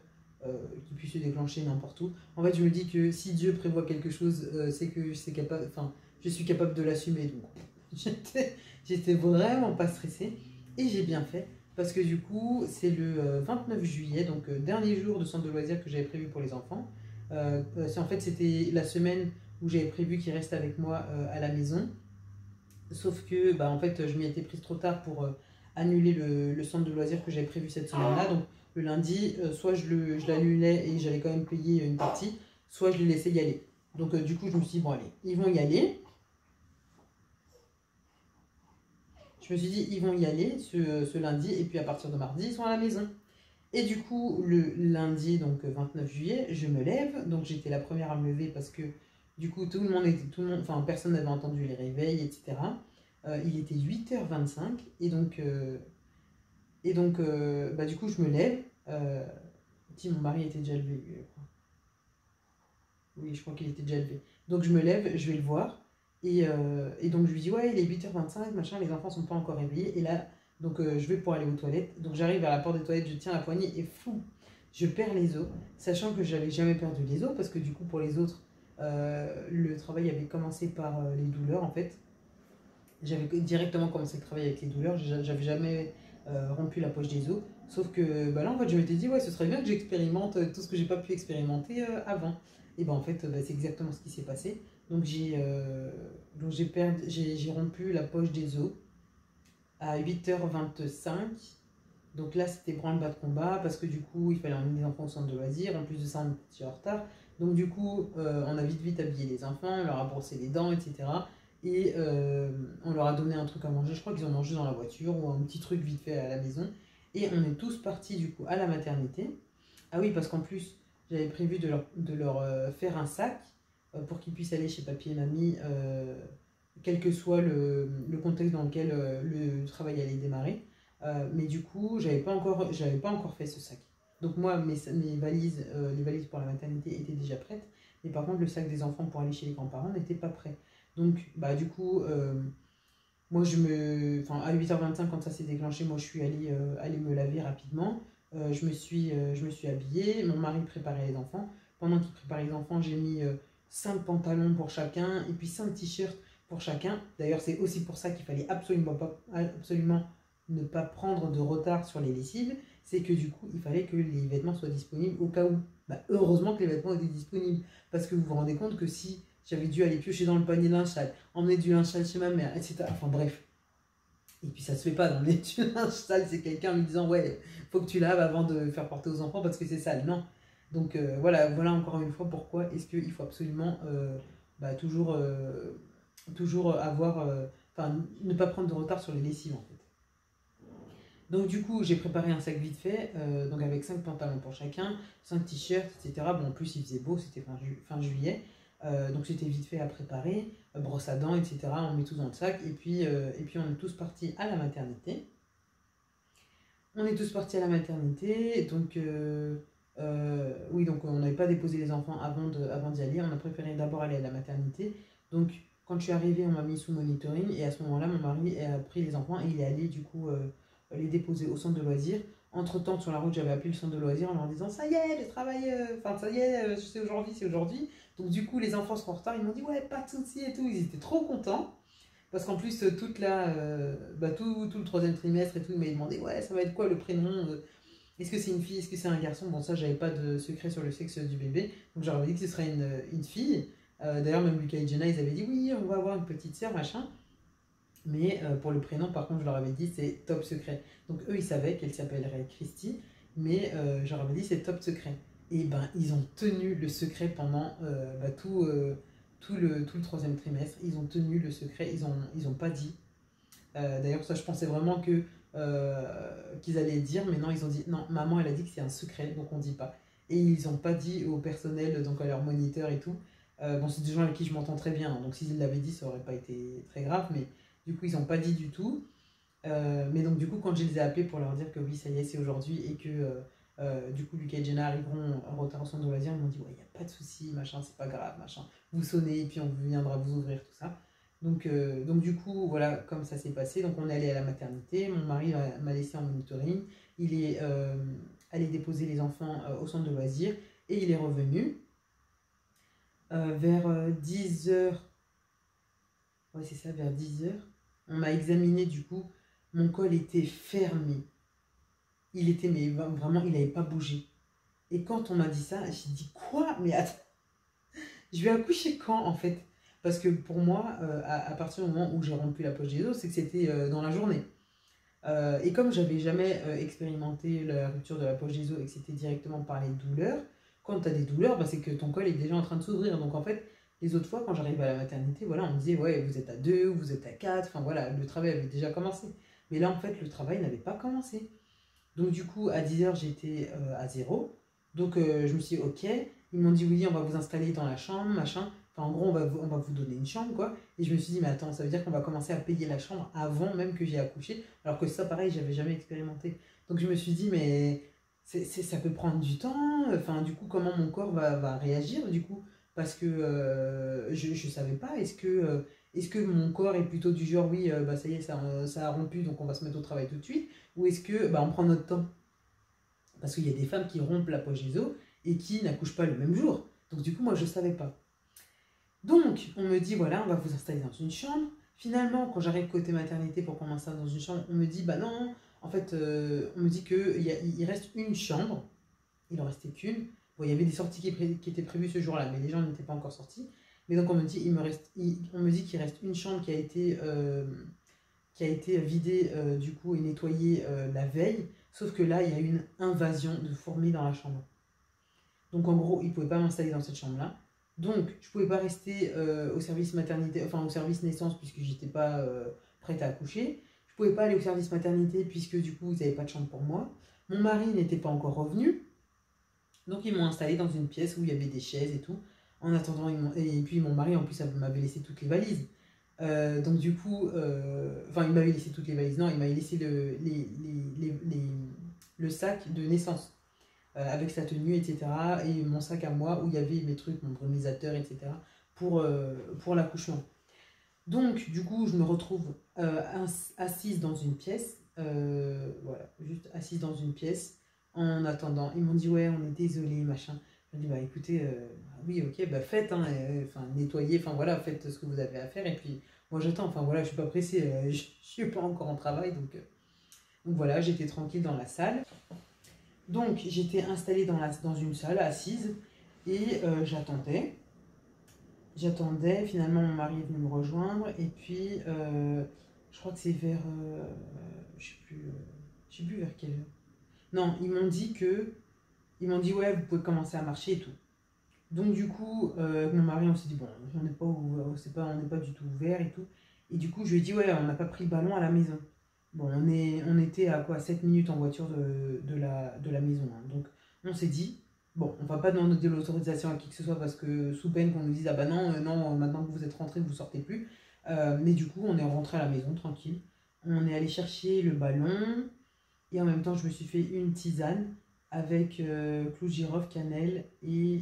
Qu'il puisse se déclencher n'importe où. En fait, je me dis que si Dieu prévoit quelque chose, c'est que je suis capable de l'assumer. Donc, j'étais vraiment pas stressée. Et j'ai bien fait, parce que du coup, c'est le 29 juillet, donc dernier jour de centre de loisirs que j'avais prévu pour les enfants. C'était la semaine où j'avais prévu qu'ils restent avec moi à la maison. Sauf que, en fait, je m'y étais prise trop tard pour annuler le centre de loisirs que j'avais prévu cette semaine-là. Donc, le lundi, soit je l'annulais et j'allais quand même payer une partie, soit je les laissais y aller. Donc, du coup, je me suis dit, bon, allez, ils vont y aller. Je me suis dit, ils vont y aller ce lundi, et puis à partir de mardi, ils sont à la maison. Et du coup, le lundi, donc 29 juillet, je me lève. Donc j'étais la première à me lever parce que du coup, enfin personne n'avait entendu les réveils, etc. Il était 8h25 du coup, je me lève. Si mon mari était déjà levé, oui, je crois qu'il était déjà levé. Donc je me lève, je vais le voir. Et donc je lui dis, ouais, il est 8h25, machin, les enfants sont pas encore réveillés. Et là, donc je vais pour aller aux toilettes. Donc j'arrive à la porte des toilettes, je tiens la poignée et fou, je perds les os. Sachant que j'avais jamais perdu les os, parce que du coup, pour les autres, le travail avait commencé par les douleurs en fait. J'avais directement commencé le travail avec les douleurs, j'avais jamais rompu la poche des os. Sauf que là, en fait, je m'étais dit, ouais, ce serait bien que j'expérimente tout ce que j'ai pas pu expérimenter avant. Et en fait, c'est exactement ce qui s'est passé. Donc, j'ai rompu la poche des os à 8h25. Donc là, c'était branle-bas de combat parce que du coup, il fallait emmener les enfants au centre de loisirs. En plus de ça, on était en retard. Donc du coup, on a vite habillé les enfants, on leur a brossé les dents, etc. Et on leur a donné un truc à manger. Je crois qu'ils ont mangé dans la voiture ou un petit truc vite fait à la maison. Et on est tous partis du coup à la maternité. Ah oui, parce qu'en plus, j'avais prévu de leur faire un sac pour qu'ils puissent aller chez papy et mamie, quel que soit le contexte dans lequel le travail allait démarrer. Mais du coup, j'avais pas encore fait ce sac. Donc moi, mes valises, les valises pour la maternité étaient déjà prêtes. Mais par contre, le sac des enfants pour aller chez les grands-parents n'était pas prêt. Donc, du coup, moi, à 8h25, quand ça s'est déclenché, moi, je suis allée me laver rapidement. Je me suis habillée. Mon mari préparait les enfants. Pendant qu'il préparait les enfants, j'ai mis 5 pantalons pour chacun et puis 5 t-shirts pour chacun. D'ailleurs, c'est aussi pour ça qu'il fallait absolument ne pas prendre de retard sur les lessives. C'est que du coup, il fallait que les vêtements soient disponibles au cas où. Heureusement que les vêtements étaient disponibles. Parce que vous vous rendez compte que si j'avais dû aller piocher dans le panier linge sale, emmener du linge sale chez ma mère, etc. Enfin bref. Et puis ça se fait pas d'emmener du linge sale, c'est quelqu'un lui disant ouais, faut que tu laves avant de faire porter aux enfants parce que c'est sale. Non. Donc voilà encore une fois pourquoi est-ce qu'il faut absolument toujours avoir, ne pas prendre de retard sur les lessives en fait. Donc du coup, j'ai préparé un sac vite fait, donc avec 5 pantalons pour chacun, 5 t-shirts, etc. Bon, en plus, il faisait beau, c'était fin juillet. Donc c'était vite fait à préparer, brosse à dents, etc. On met tout dans le sac et puis on est tous partis à la maternité. On est tous partis à la maternité, donc oui, donc on n'avait pas déposé les enfants avant d'y aller. On a préféré d'abord aller à la maternité. Donc quand je suis arrivée, on m'a mis sous monitoring et à ce moment-là, mon mari a pris les enfants et il est allé du coup les déposer au centre de loisirs. Entre-temps, sur la route, j'avais appelé le centre de loisirs en leur disant ça y est, le travail, enfin ça y est, c'est aujourd'hui, c'est aujourd'hui. Donc du coup, les enfants sont en retard, ils m'ont dit ouais, pas de souci et tout, ils étaient trop contents. Parce qu'en plus, tout le troisième trimestre et tout, ils m'avaient demandé ouais, ça va être quoi le prénom est-ce que c'est une fille, est-ce que c'est un garçon? Bon, ça, j'avais pas de secret sur le sexe du bébé, donc j'aurais dit que ce serait une fille. D'ailleurs, même Lucas et Jenna, ils avaient dit oui, on va avoir une petite sœur, machin. Mais pour le prénom, par contre, je leur avais dit c'est top secret. Donc eux, ils savaient qu'elle s'appellerait Christy, mais je leur avais dit c'est top secret. Et ben, ils ont tenu le secret pendant tout le troisième trimestre. Ils ont tenu le secret, ils ont pas dit. D'ailleurs, ça, je pensais vraiment qu'ils allaient dire, mais non, ils ont dit non, maman, elle a dit que c'est un secret, donc on dit pas. Et ils n'ont pas dit au personnel, donc à leur moniteur et tout. Bon, c'est des gens avec qui je m'entends très bien, hein, donc s'ils l'avaient dit, ça aurait pas été très grave, mais du coup, ils n'ont pas dit du tout. Mais donc, du coup, quand je les ai appelés pour leur dire que oui, ça y est, c'est aujourd'hui et que du coup, Lucas et Jenna arriveront en retard au centre de loisirs, ils m'ont dit ouais, il n'y a pas de souci, machin, c'est pas grave, machin. Vous sonnez et puis on viendra vous ouvrir, tout ça. Donc du coup, voilà comme ça s'est passé. Donc on est allé à la maternité, mon mari m'a laissé en monitoring, il est allé déposer les enfants au centre de loisirs et il est revenu vers 10h. Ouais, c'est ça, vers 10h. On m'a examiné du coup, mon col était fermé. Il était, mais vraiment, il n'avait pas bougé. Et quand on m'a dit ça, j'ai dit quoi? Mais attends, je vais accoucher quand en fait? Parce que pour moi, à partir du moment où j'ai rompu la poche des os, c'est que c'était dans la journée. Et comme j'avais jamais expérimenté la rupture de la poche des os et que c'était directement par les douleurs, quand tu as des douleurs, bah, c'est que ton col est déjà en train de s'ouvrir. Donc en fait, les autres fois, quand j'arrivais à la maternité, voilà, on me disait, ouais, vous êtes à 2, vous êtes à 4, enfin voilà, le travail avait déjà commencé. Mais là, en fait, le travail n'avait pas commencé. Donc du coup, à 10h, j'étais à 0. Donc je me suis dit, ok. Ils m'ont dit, oui, on va vous installer dans la chambre, machin. Enfin, en gros, on va vous donner une chambre, quoi. Et je me suis dit, mais attends, ça veut dire qu'on va commencer à payer la chambre avant même que j'ai accouché. Alors que ça, pareil, j'avais jamais expérimenté. Donc je me suis dit, mais ça peut prendre du temps. Enfin, du coup, comment mon corps va réagir, du coup? Parce que je ne savais pas. Est-ce que mon corps est plutôt du genre, oui, bah ça y est, ça a rompu, donc on va se mettre au travail tout de suite? Ou est-ce que bah, on prend notre temps? Parce qu'il y a des femmes qui rompent la poche des os et qui n'accouchent pas le même jour. Donc du coup, moi, je ne savais pas. Donc, on me dit, voilà, on va vous installer dans une chambre. Finalement, quand j'arrive côté maternité pour qu'on m'installe dans une chambre, on me dit, bah non, en fait, on me dit qu'il reste une chambre. Il en restait qu'une. Bon, il y avait des sorties qui étaient prévues ce jour-là, mais les gens n'étaient pas encore sortis. Mais donc, on me dit, on me dit qu'il reste une chambre qui a été vidée du coup et nettoyée la veille. Sauf que là, il y a eu une invasion de fourmis dans la chambre. Donc en gros, ils ne pouvaient pas m'installer dans cette chambre-là. Donc je ne pouvais pas rester au service maternité, enfin au service naissance puisque j'étais pas prête à accoucher. Je ne pouvais pas aller au service maternité puisque du coup, ils n'avaient pas de chambre pour moi. Mon mari n'était pas encore revenu. Donc ils m'ont installée dans une pièce où il y avait des chaises et tout. En attendant, et puis mon mari en plus m'avait laissé toutes les valises. Donc du coup, enfin il m'avait laissé toutes les valises, non, il m'avait laissé le sac de naissance avec sa tenue, etc. Et mon sac à moi où il y avait mes trucs, mon brumisateur, etc. pour l'accouchement. Donc du coup, je me retrouve assise dans une pièce, voilà, juste assise dans une pièce en attendant. Ils m'ont dit ouais, on est désolé, machin. J'ai dit bah écoutez, oui ok, bah faites, hein, enfin nettoyez, enfin voilà, faites ce que vous avez à faire et puis moi j'attends, enfin voilà, je suis pas pressée, je suis pas encore en travail donc voilà, j'étais tranquille dans la salle. Donc j'étais installée dans une salle assise et j'attendais. J'attendais, finalement mon mari est venu me rejoindre et puis je crois que c'est vers, je sais plus vers quelle heure. Non, ils m'ont dit ouais, vous pouvez commencer à marcher et tout. Donc du coup, mon mari, on s'est dit bon, on n'est pas, on n'est pas du tout ouvert et tout. Et du coup, je lui ai dit ouais, on n'a pas pris le ballon à la maison. Bon, on était à quoi 7 minutes en voiture de la maison. Hein. Donc on s'est dit, bon, on va pas demander l'autorisation à qui que ce soit parce que sous peine qu'on nous dise ah bah non, non, maintenant que vous êtes rentrés, vous sortez plus. Mais du coup, on est rentré à la maison tranquille. On est allé chercher le ballon. Et en même temps, je me suis fait une tisane avec clou de girofle, cannelle et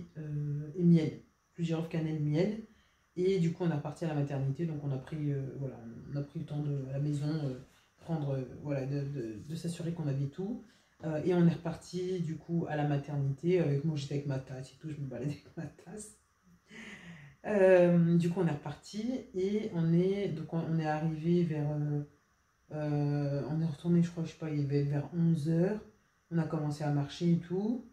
miel. Clou de girofle, cannelle, miel. Et du coup, on est reparti à la maternité. Donc, on a pris, voilà, on a pris le temps à la maison, prendre, voilà, de s'assurer qu'on avait tout. Et on est reparti du coup à la maternité. Avec moi, j'étais avec ma tasse et tout. Je me baladais avec ma tasse. Du coup, on est reparti et on est arrivé vers. On est retourné, je crois, je sais pas, il y avait vers 11 h. On a commencé à marcher et tout.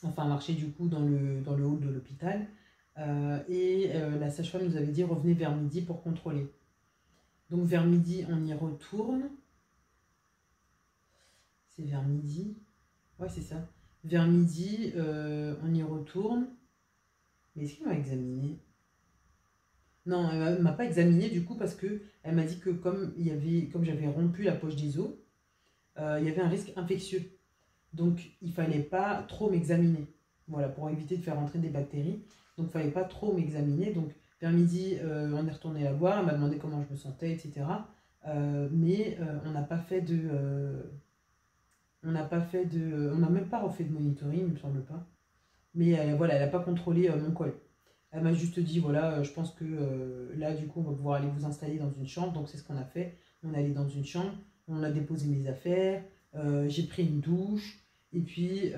Enfin, marcher du coup dans le hall de l'hôpital. La sage-femme nous avait dit revenez vers midi pour contrôler. Donc vers midi, on y retourne. C'est vers midi. Ouais, c'est ça. Vers midi, on y retourne. Mais est-ce qu'il m'a examiné? Non, elle m'a pas examiné du coup parce que elle m'a dit que comme j'avais rompu la poche des os, il y avait un risque infectieux. Donc il fallait pas trop m'examiner. Voilà, pour éviter de faire entrer des bactéries. Donc il fallait pas trop m'examiner. Donc vers midi, on est retourné la voir, elle m'a demandé comment je me sentais, etc. Mais on n'a pas fait de. On n'a même pas refait de monitoring, il me semble pas. Mais voilà, elle n'a pas contrôlé mon col. Elle m'a juste dit, voilà, je pense que là, du coup, on va pouvoir aller vous installer dans une chambre. Donc, c'est ce qu'on a fait. On est allé dans une chambre, on a déposé mes affaires, j'ai pris une douche, et puis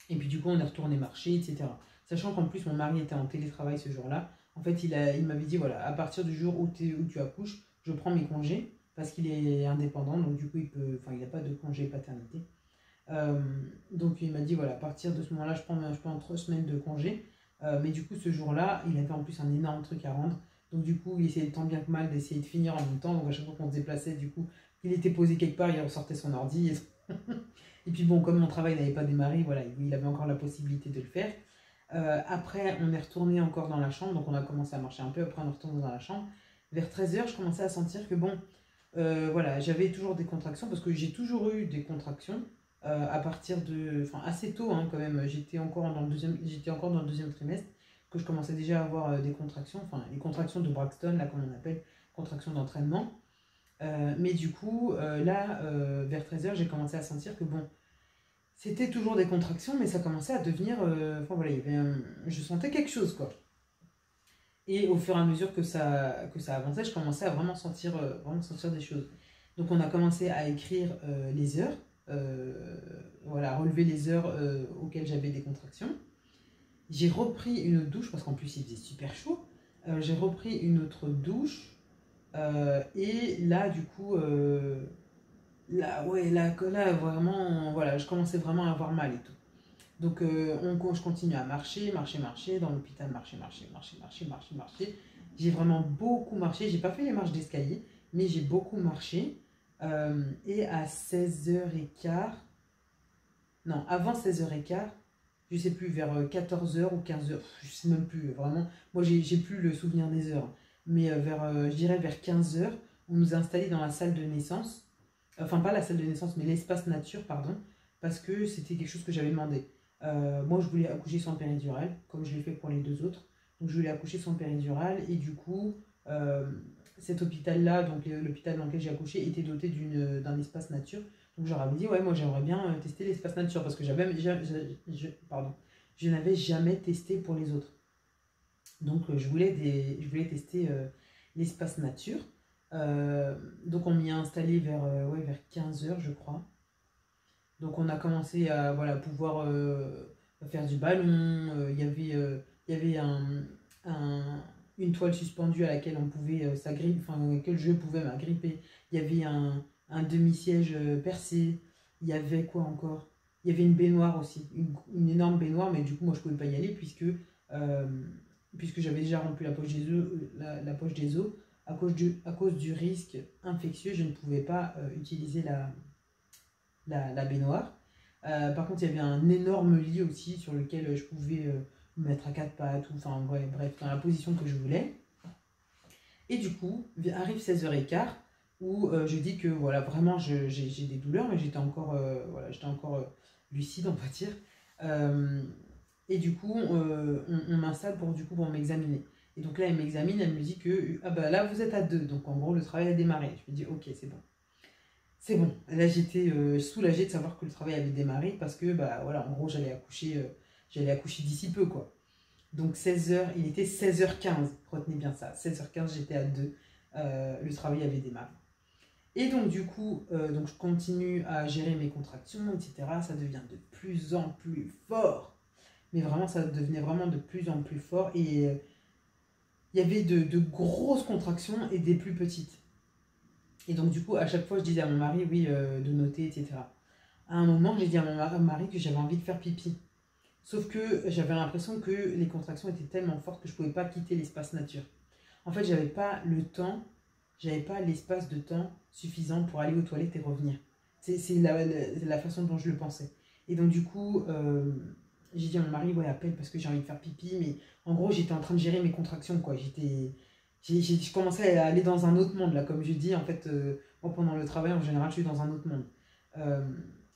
du coup, on est retourné marcher, etc. Sachant qu'en plus, mon mari était en télétravail ce jour-là. En fait, il m'avait dit, voilà, à partir du jour où tu accouches, je prends mes congés, parce qu'il est indépendant, donc du coup, il n'a pas de congé paternité. Euh, donc il m'a dit voilà, à partir de ce moment-là, je prends 3 semaines de congé. Mais du coup, ce jour-là, il avait en plus un énorme truc à rendre. Donc du coup, il essayait tant bien que mal d'essayer de finir en même temps. Donc à chaque fois qu'on se déplaçait, du coup, il était posé quelque part, il ressortait son ordi. Et puis bon, comme mon travail n'avait pas démarré, voilà, il avait encore la possibilité de le faire. Après, on est retourné encore dans la chambre. Donc on a commencé à marcher un peu. Après, on est retourné dans la chambre. Vers 13 h, je commençais à sentir que bon, voilà, j'avais toujours des contractions parce que j'ai toujours eu des contractions à partir de, enfin assez tôt hein, quand même. J'étais encore dans le deuxième trimestre que je commençais déjà à avoir des contractions, enfin les contractions de Braxton là comme on appelle, contractions d'entraînement. Mais du coup là vers 13 h j'ai commencé à sentir que bon, c'était toujours des contractions mais ça commençait à devenir, enfin voilà, je sentais quelque chose quoi. Et au fur et à mesure que ça avançait, je commençais à vraiment sentir des choses. Donc on a commencé à écrire les heures, voilà, relever les heures auxquelles j'avais des contractions. J'ai repris une autre douche, parce qu'en plus il faisait super chaud. J'ai repris une autre douche. Et là, du coup, là, vraiment, voilà, je commençais vraiment à avoir mal et tout. Donc je continue à marcher dans l'hôpital, marcher. J'ai vraiment beaucoup marché. J'ai pas fait les marches d'escalier, mais j'ai beaucoup marché. Et à 16 h 15, non, avant 16 h 15, je sais plus, vers 14 h ou 15 h, je sais même plus, vraiment. Moi, j'ai plus le souvenir des heures. Mais je dirais vers 15 h, on nous a installés dans la salle de naissance. Enfin, pas la salle de naissance, mais l'espace nature, pardon, parce que c'était quelque chose que j'avais demandé. Moi, je voulais accoucher sans péridurale, comme je l'ai fait pour les deux autres. Donc, je voulais accoucher sans péridurale. Et du coup, cet hôpital-là, donc l'hôpital dans lequel j'ai accouché, était doté d'un espace nature. Donc, je leur avais dit, ouais, moi, j'aimerais bien tester l'espace nature, parce que je n'avais jamais testé pour les autres. Donc, je voulais tester l'espace nature. Donc, on m'y a installé vers 15 h, je crois. Donc on a commencé à voilà, pouvoir faire du ballon. Il y avait une toile suspendue à laquelle on pouvait s'agripper, enfin, à laquelle je pouvais m'agripper. Il y avait un demi-siège percé. Il y avait quoi encore? Il y avait une baignoire aussi, une énorme baignoire, mais du coup moi je ne pouvais pas y aller puisque j'avais déjà rompu la poche des os, la poche des os. À cause du risque infectieux, je ne pouvais pas utiliser la baignoire. Par contre, il y avait un énorme lit aussi sur lequel je pouvais me mettre à quatre pattes, enfin ouais, bref, dans la position que je voulais. Et du coup, arrive 16 h 15 où je dis que voilà, vraiment j'ai des douleurs, mais j'étais encore, lucide, on va dire. Et du coup, on m'installe pour m'examiner. Et donc là, elle m'examine, elle me dit que ah bah là, vous êtes à 2. Donc en gros, le travail a démarré. Je me dis ok, c'est bon. c'est bon. Là, j'étais soulagée de savoir que le travail avait démarré parce que, bah voilà, en gros, j'allais accoucher d'ici peu, quoi. Donc 16h, il était 16h15, retenez bien ça. 16h15, j'étais à 2. Le travail avait démarré. Et donc du coup, donc je continue à gérer mes contractions, etc. Ça devient de plus en plus fort. Mais vraiment, ça devenait vraiment de plus en plus fort. Et il y avait de grosses contractions et des plus petites. Et donc du coup, à chaque fois, je disais à mon mari, oui, de noter, etc. À un moment, j'ai dit à mon mari que j'avais envie de faire pipi. Sauf que j'avais l'impression que les contractions étaient tellement fortes que je ne pouvais pas quitter l'espace nature. En fait, j'avais pas le temps, j'avais pas l'espace de temps suffisant pour aller aux toilettes et revenir. C'est la façon dont je le pensais. Et donc du coup, j'ai dit à mon mari, ouais, appelle parce que j'ai envie de faire pipi. Mais en gros, j'étais en train de gérer mes contractions, quoi. Je commençais à aller dans un autre monde, là, comme je dis. En fait, moi, pendant le travail, en général, je suis dans un autre monde. Euh,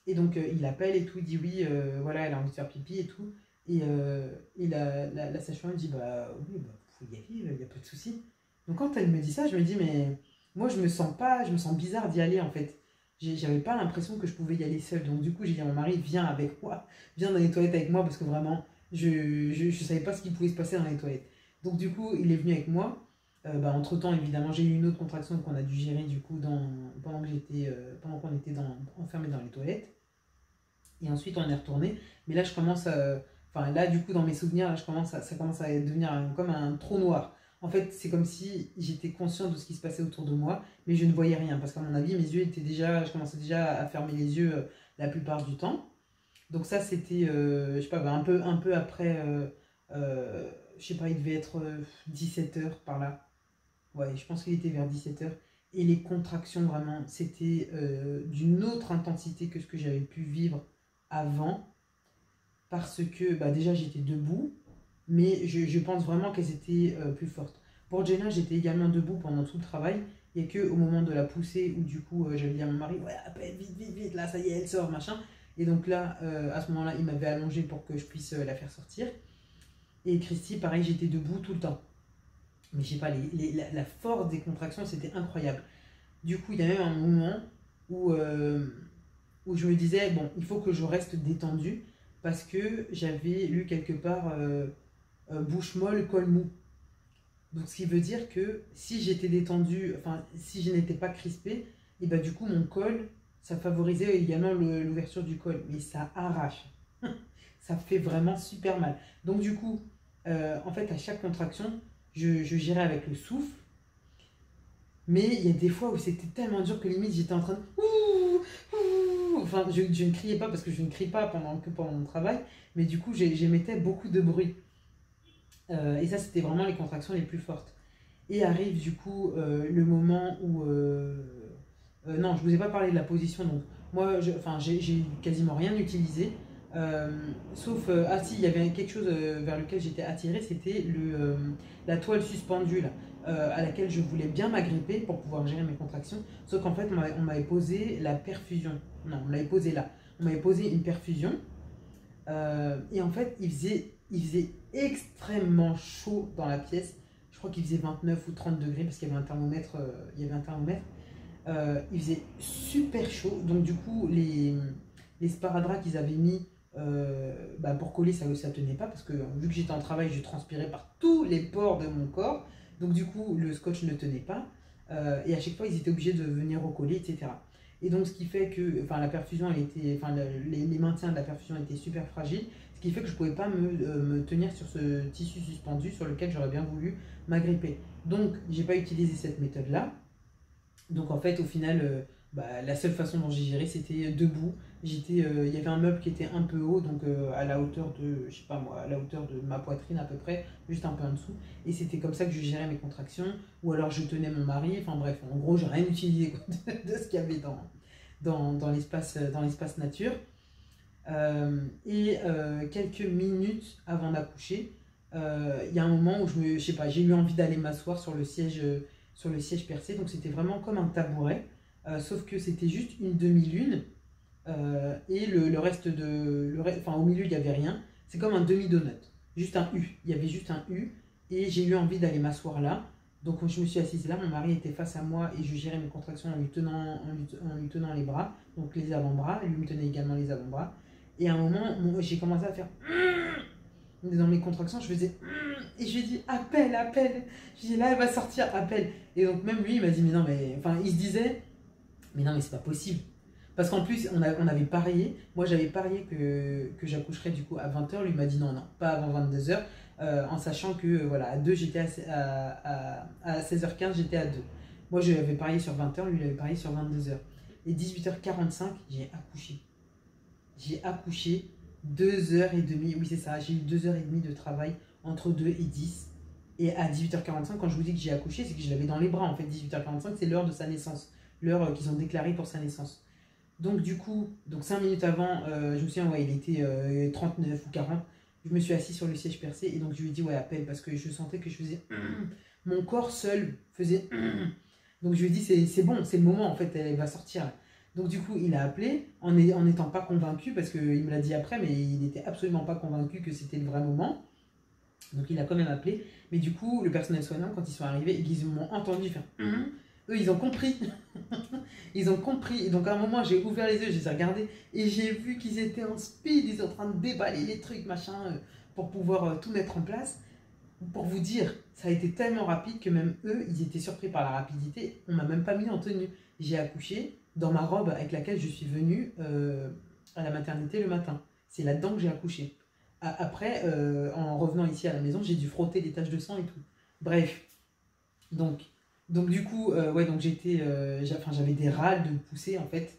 et donc, il appelle et tout, il dit oui, voilà, elle a envie de faire pipi et tout. Et la sage-femme dit, bah oui, bah, faut y aller, il n'y a pas de souci. Donc, quand elle me dit ça, je me dis, mais moi, je me sens bizarre d'y aller, en fait. J'avais pas l'impression que je pouvais y aller seule. Donc, du coup, j'ai dit à mon mari, viens avec moi, viens dans les toilettes avec moi, parce que vraiment, je savais pas ce qui pouvait se passer dans les toilettes. Donc, du coup, il est venu avec moi. Bah, entre-temps, évidemment, j'ai eu une autre contraction qu'on a dû gérer, du coup, pendant qu'on était enfermés dans les toilettes. Et ensuite, on est retourné. Mais là, je commence à. Enfin, là, du coup, dans mes souvenirs, là, ça commence à devenir comme un trou noir. En fait, c'est comme si j'étais consciente de ce qui se passait autour de moi, mais je ne voyais rien. Parce qu'à mon avis, mes yeux étaient déjà. Je commençais déjà à fermer les yeux la plupart du temps. Donc, ça, c'était, je sais pas, bah, un peu après. Je sais pas, il devait être 17h par là. Ouais, je pense qu'il était vers 17h. Et les contractions, vraiment, c'était d'une autre intensité que ce que j'avais pu vivre avant parce que bah, déjà j'étais debout, mais je pense vraiment qu'elles étaient plus fortes. Pour Jenna, j'étais également debout pendant tout le travail, et qu'au moment de la poussée, où du coup j'avais dit à mon mari, ouais, appelle, vite, vite, vite, là ça y est, elle sort, machin. Et donc là, à ce moment-là, il m'avait allongé pour que je puisse la faire sortir. Et Christy, pareil, j'étais debout tout le temps. Mais je sais pas, la force des contractions, c'était incroyable. Du coup, il y a même un moment où, où je me disais, bon, il faut que je reste détendue parce que j'avais lu quelque part bouche molle, col mou. Donc, ce qui veut dire que si j'étais détendue, enfin, si je n'étais pas crispée, et bah, du coup, mon col, ça favorisait également l'ouverture du col. Mais ça arrache. Ça fait vraiment super mal. Donc, du coup, en fait, à chaque contraction, je gérais avec le souffle. Mais il y a des fois où c'était tellement dur que limite j'étais en train de... Ouh, ouh. Enfin, je ne criais pas parce que je ne crie pas pendant mon travail, mais du coup j'émettais beaucoup de bruit. Et ça, c'était vraiment les contractions les plus fortes. Et arrive du coup le moment où... non, je ne vous ai pas parlé de la position, donc moi, j'ai quasiment rien utilisé. Sauf, ah si, il y avait quelque chose vers lequel j'étais attirée, c'était la toile suspendue là, à laquelle je voulais bien m'agripper pour pouvoir gérer mes contractions. Sauf qu'en fait, on m'avait posé la perfusion. Non, on l'avait posé là. On m'avait posé une perfusion. Et en fait, il faisait extrêmement chaud dans la pièce. Je crois qu'il faisait 29 ou 30 degrés parce qu'il y avait un thermomètre. Il faisait super chaud. Donc du coup, les sparadraps qu'ils avaient mis bah, pour coller, ça ne tenait pas parce que vu que j'étais en travail, je transpirais par tous les pores de mon corps. Donc du coup, le scotch ne tenait pas. Et à chaque fois, ils étaient obligés de venir recoller, etc. Et donc, ce qui fait que la perfusion, les maintiens de la perfusion étaient super fragiles. Ce qui fait que je ne pouvais pas me tenir sur ce tissu suspendu sur lequel j'aurais bien voulu m'agripper. Donc, j'ai pas utilisé cette méthode-là. Donc en fait, au final, bah, la seule façon dont j'ai géré, c'était debout. Il y avait un meuble qui était un peu haut, donc à la hauteur de, je sais pas moi, à la hauteur de ma poitrine à peu près, juste un peu en dessous. Et c'était comme ça que je gérais mes contractions. Ou alors je tenais mon mari. Enfin bref, en gros, j'ai rien utilisé quoi, de ce qu'il y avait dans l'espace nature. Quelques minutes avant d'accoucher, il y a un moment où je sais pas, j'ai eu envie d'aller m'asseoir sur le siège percé, donc c'était vraiment comme un tabouret, sauf que c'était juste une demi-lune, et le reste enfin au milieu il n'y avait rien, c'est comme un demi-donut, juste un U, il y avait juste un U, et j'ai eu envie d'aller m'asseoir là, Donc je me suis assise là, mon mari était face à moi et je gérais mes contractions en lui tenant les bras, donc les avant-bras, lui me tenait également les avant-bras. Et à un moment, j'ai commencé à faire dans mes contractions, je faisais et je lui ai dit appelle, appelle. Je dis là elle va sortir, appelle. Et donc même lui il m'a dit mais non mais, enfin il se disait mais non mais c'est pas possible. Parce qu'en plus on avait parié, moi j'avais parié que j'accoucherais du coup à 20h, lui m'a dit non non, pas avant 22h, en sachant que voilà à 2 j'étais à 16h15 j'étais à 2. Moi je l'avais parié sur 20h, lui il avait parié sur 22h. Et 18h45 j'ai accouché 2h30, oui c'est ça, j'ai eu 2h30 de travail entre 2 et 10. Et à 18h45, quand je vous dis que j'ai accouché, c'est que je l'avais dans les bras en fait. 18h45, c'est l'heure de sa naissance, l'heure qu'ils ont déclarée pour sa naissance. Donc du coup, donc 5 minutes avant, je me souviens, ouais, il était 39 ou 40, je me suis assis sur le siège percé et donc je lui ai dit ouais appelle parce que je sentais que je faisais mon corps seul faisait donc je lui ai dit c'est bon, c'est le moment en fait, elle va sortir. Donc du coup il a appelé en n'étant pas convaincu parce qu'il me l'a dit après mais il n'était absolument pas convaincu que c'était le vrai moment. Donc il a quand même appelé, mais du coup le personnel soignant quand ils sont arrivés et qu'ils m'ont entendu faire eux ils ont compris. Ils ont compris. Et donc à un moment, j'ai ouvert les yeux, je les ai regardés et j'ai vu qu'ils étaient en speed, ils étaient en train de déballer les trucs, machin, pour pouvoir tout mettre en place. Pour vous dire, ça a été tellement rapide que même eux, ils étaient surpris par la rapidité. On m'a même pas mis en tenue. J'ai accouché dans ma robe avec laquelle je suis venue à la maternité le matin. C'est là-dedans que j'ai accouché. Après, en revenant ici à la maison, j'ai dû frotter les taches de sang et tout. Bref, donc du coup, ouais, donc j'avais des râles de pousser en fait.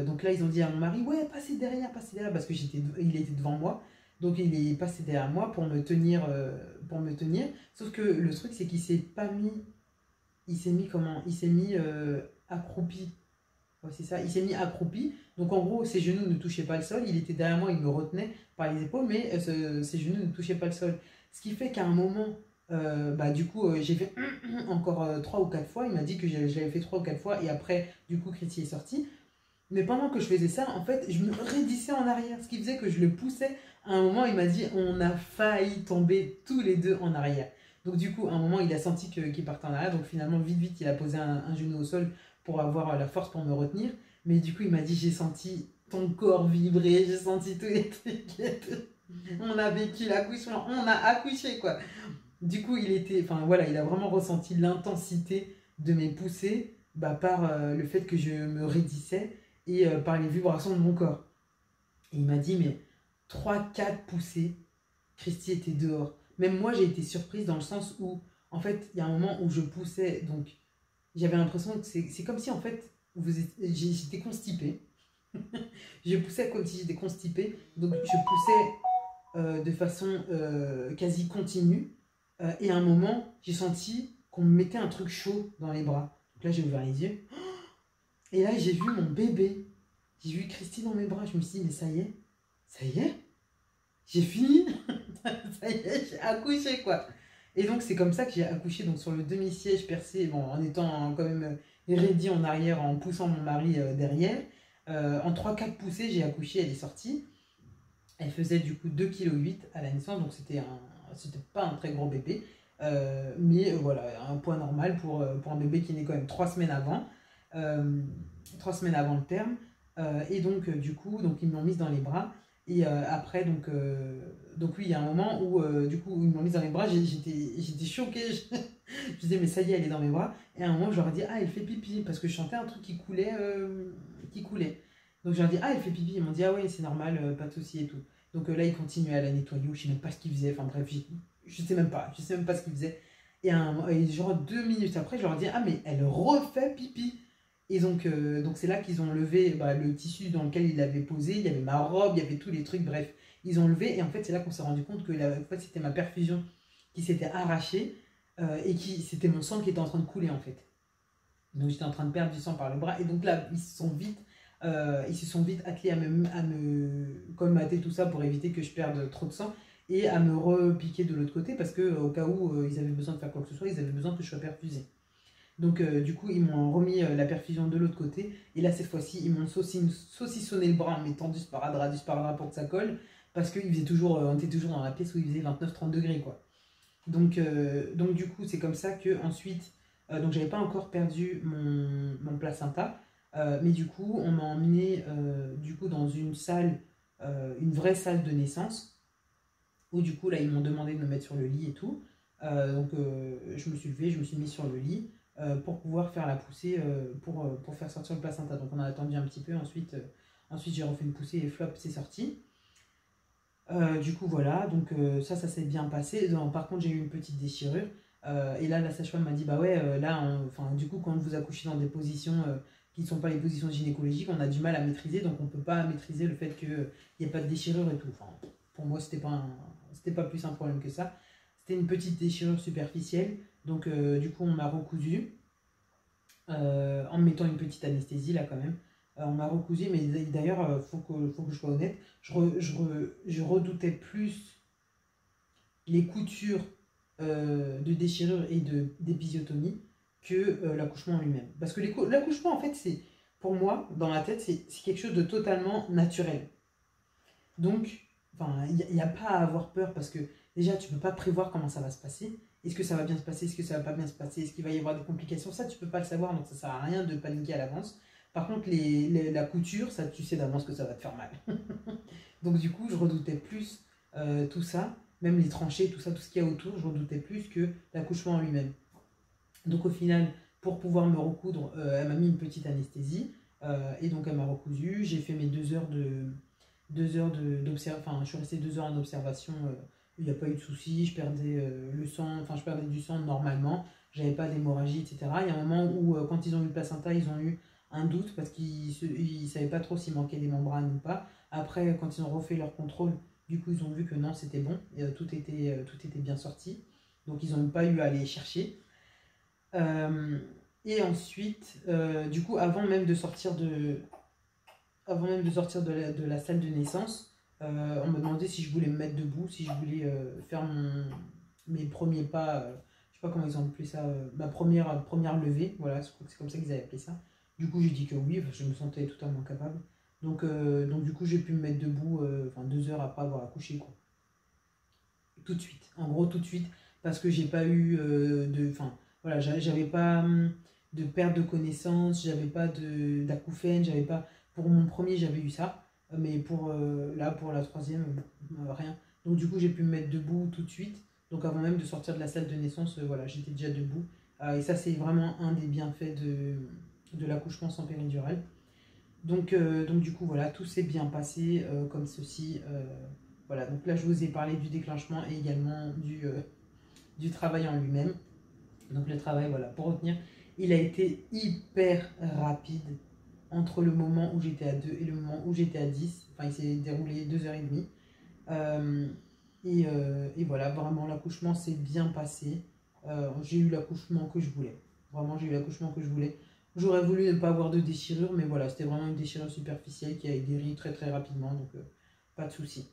Donc là, ils ont dit à mon mari, ouais, passez derrière, parce que il était devant moi. Donc il est passé derrière moi pour me tenir, Sauf que le truc, c'est qu'il s'est pas mis, il s'est mis comment? Il s'est mis accroupi. Ouais, c'est ça, il s'est mis accroupi. Donc en gros, ses genoux ne touchaient pas le sol. Il était derrière moi, il me retenait par les épaules, mais ses genoux ne touchaient pas le sol. Ce qui fait qu'à un moment, bah, du coup, j'ai fait encore 3 ou 4 fois. Il m'a dit que je l'avais fait 3 ou 4 fois. Et après, du coup, Christy est sorti. Mais pendant que je faisais ça, en fait, je me raidissais en arrière. Ce qui faisait que je le poussais. À un moment, il m'a dit, on a failli tomber tous les deux en arrière. Donc du coup, à un moment, il a senti qu'il partait en arrière. Donc finalement, vite, vite, il a posé un genou au sol pour avoir la force pour me retenir. Mais du coup, il m'a dit, j'ai senti ton corps vibrer, j'ai senti tous les trucs et tout. On a vécu l'accouchement, on a accouché quoi. Du coup, enfin voilà, il a vraiment ressenti l'intensité de mes poussées bah, par le fait que je me raidissais et par les vibrations de mon corps. Et il m'a dit, mais 3, 4 poussées, Christy était dehors. Même moi, j'ai été surprise dans le sens où, en fait, il y a un moment où je poussais, donc j'avais l'impression que c'est comme si, en fait, j'étais constipée. Je poussais comme si j'étais constipée. Donc, je poussais de façon quasi continue. Et à un moment, j'ai senti qu'on me mettait un truc chaud dans les bras. Donc là, j'ai ouvert les yeux. Et là, j'ai vu mon bébé. J'ai vu Christy dans mes bras. Je me suis dit, mais ça y est, j'ai fini. Ça y est, j'ai accouché, quoi. Et donc, c'est comme ça que j'ai accouché, donc sur le demi-siège percé, bon, en étant quand même raidi en arrière, en poussant mon mari derrière. En 3, 4 poussées, j'ai accouché, elle est sortie. Elle faisait du coup 2,8 kg à la naissance, donc c'était pas un très gros bébé. Mais voilà, un poids normal pour un bébé qui naît quand même 3 semaines avant. 3 semaines avant le terme. Et donc, du coup, donc, ils m'ont mise dans les bras. Et après, donc oui, il y a un moment où, du coup, ils m'ont mise dans les bras, j'étais choquée. Je disais, mais ça y est, elle est dans mes bras. Et à un moment, je leur ai dit, ah, elle fait pipi. Parce que je sentais un truc qui coulait. Donc, je leur ai dit, ah, elle fait pipi. Ils m'ont dit, ah, ouais, c'est normal, pas de souci et tout. Donc là, ils continuaient à la nettoyer. Je sais même pas ce qu'ils faisaient. Enfin, bref, je sais même pas. Je sais même pas ce qu'ils faisaient. Et genre 2 minutes après, je leur ai dit, ah, mais elle refait pipi. Et donc c'est là qu'ils ont levé le tissu dans lequel ils l'avaient posé. Il y avait ma robe, il y avait tous les trucs, bref. Ils ont levé et en fait, c'est là qu'on s'est rendu compte que en fait, c'était ma perfusion qui s'était arrachée et c'était mon sang qui était en train de couler en fait. Donc j'étais en train de perdre du sang par le bras. Et donc là, ils se sont vite attelés à me colmater tout ça pour éviter que je perde trop de sang et à me repiquer de l'autre côté parce que au cas où ils avaient besoin de faire quoi que ce soit, ils avaient besoin que je sois perfusée. Donc du coup, ils m'ont remis la perfusion de l'autre côté. Et là, cette fois-ci, ils m'ont saucissonné le bras en mettant du sparadrap pour que ça colle. Parce qu'on était toujours dans la pièce où il faisait 29-30 degrés, quoi. Donc du coup, c'est comme ça que ensuite, donc j'avais pas encore perdu mon placenta, mais du coup, on m'a emmené du coup dans une salle, une vraie salle de naissance, où du coup là ils m'ont demandé de me mettre sur le lit et tout. Je me suis levée, je me suis mise sur le lit pour pouvoir faire la poussée pour faire sortir le placenta. Donc on a attendu un petit peu, ensuite j'ai refait une poussée et flop, c'est sorti. Du coup voilà, donc ça s'est bien passé. Non, par contre j'ai eu une petite déchirure et là la sage-femme m'a dit bah ouais enfin du coup quand vous accouchez dans des positions qui ne sont pas les positions gynécologiques, on a du mal à maîtriser, donc on ne peut pas maîtriser le fait qu'il n'y ait pas de déchirure et tout. Enfin, pour moi c'était pas plus un problème que ça. C'était une petite déchirure superficielle, donc du coup on m'a recousu en me mettant une petite anesthésie là quand même. On m'a recousu, mais d'ailleurs, faut que je sois honnête, je redoutais plus les coutures de déchirure et d'épisiotomie que l'accouchement en lui-même. Parce que l'accouchement, en fait, c'est, pour moi, dans ma tête, c'est quelque chose de totalement naturel. Donc, il n'y a pas à avoir peur parce que déjà, tu ne peux pas prévoir comment ça va se passer. Est-ce que ça va bien se passer? Est-ce que ça va pas bien se passer? Est-ce qu'il va y avoir des complications? Ça, tu ne peux pas le savoir, donc ça ne sert à rien de paniquer à l'avance. Par contre, la couture, ça, tu sais d'avance que ça va te faire mal. Donc, du coup, je redoutais plus tout ça, même les tranchées, tout ça, tout ce qu'il y a autour, je redoutais plus que l'accouchement en lui-même. Donc, au final, pour pouvoir me recoudre, elle m'a mis une petite anesthésie et donc elle m'a recousu. J'ai fait mes 2 heures d'observation, enfin, je suis restée 2 heures en observation. Il n'y a pas eu de soucis, je perdais le sang, enfin je perdais du sang normalement, j'avais pas d'hémorragie, etc. Il y a un moment où quand ils ont eu le placenta, ils ont eu un doute parce qu'ils ne savaient pas trop s'il manquait des membranes ou pas. Après, quand ils ont refait leur contrôle, du coup ils ont vu que non, c'était bon, et, tout était bien sorti. Donc ils n'ont pas eu à aller chercher. Et ensuite, du coup, avant même de sortir de la salle de naissance, on me demandait si je voulais me mettre debout, si je voulais faire mes premiers pas, je sais pas comment ils ont appelé ça, ma première levée, voilà, je crois que c'est comme ça qu'ils avaient appelé ça. Du coup, j'ai dit que oui, je me sentais totalement capable. Donc du coup, j'ai pu me mettre debout 2 heures après avoir accouché, quoi. Tout de suite, en gros, tout de suite, parce que j'ai pas eu voilà, j'avais pas de perte de connaissance, j'avais pas d'acouphène, j'avais pas. Pour mon premier, j'avais eu ça, mais pour la troisième, rien. Donc du coup, j'ai pu me mettre debout tout de suite. Donc avant même de sortir de la salle de naissance, voilà, j'étais déjà debout. Et ça, c'est vraiment un des bienfaits de l'accouchement sans péridurale. Donc du coup, voilà, tout s'est bien passé comme ceci. Voilà, donc là, je vous ai parlé du déclenchement et également du travail en lui-même. Donc le travail, voilà, pour retenir, il a été hyper rapide entre le moment où j'étais à 2 et le moment où j'étais à 10. Enfin, il s'est déroulé 2h30. Et voilà, vraiment, l'accouchement s'est bien passé. J'ai eu l'accouchement que je voulais. Vraiment, j'ai eu l'accouchement que je voulais. J'aurais voulu ne pas avoir de déchirure, mais voilà, c'était vraiment une déchirure superficielle qui a guéri très très rapidement, donc pas de souci.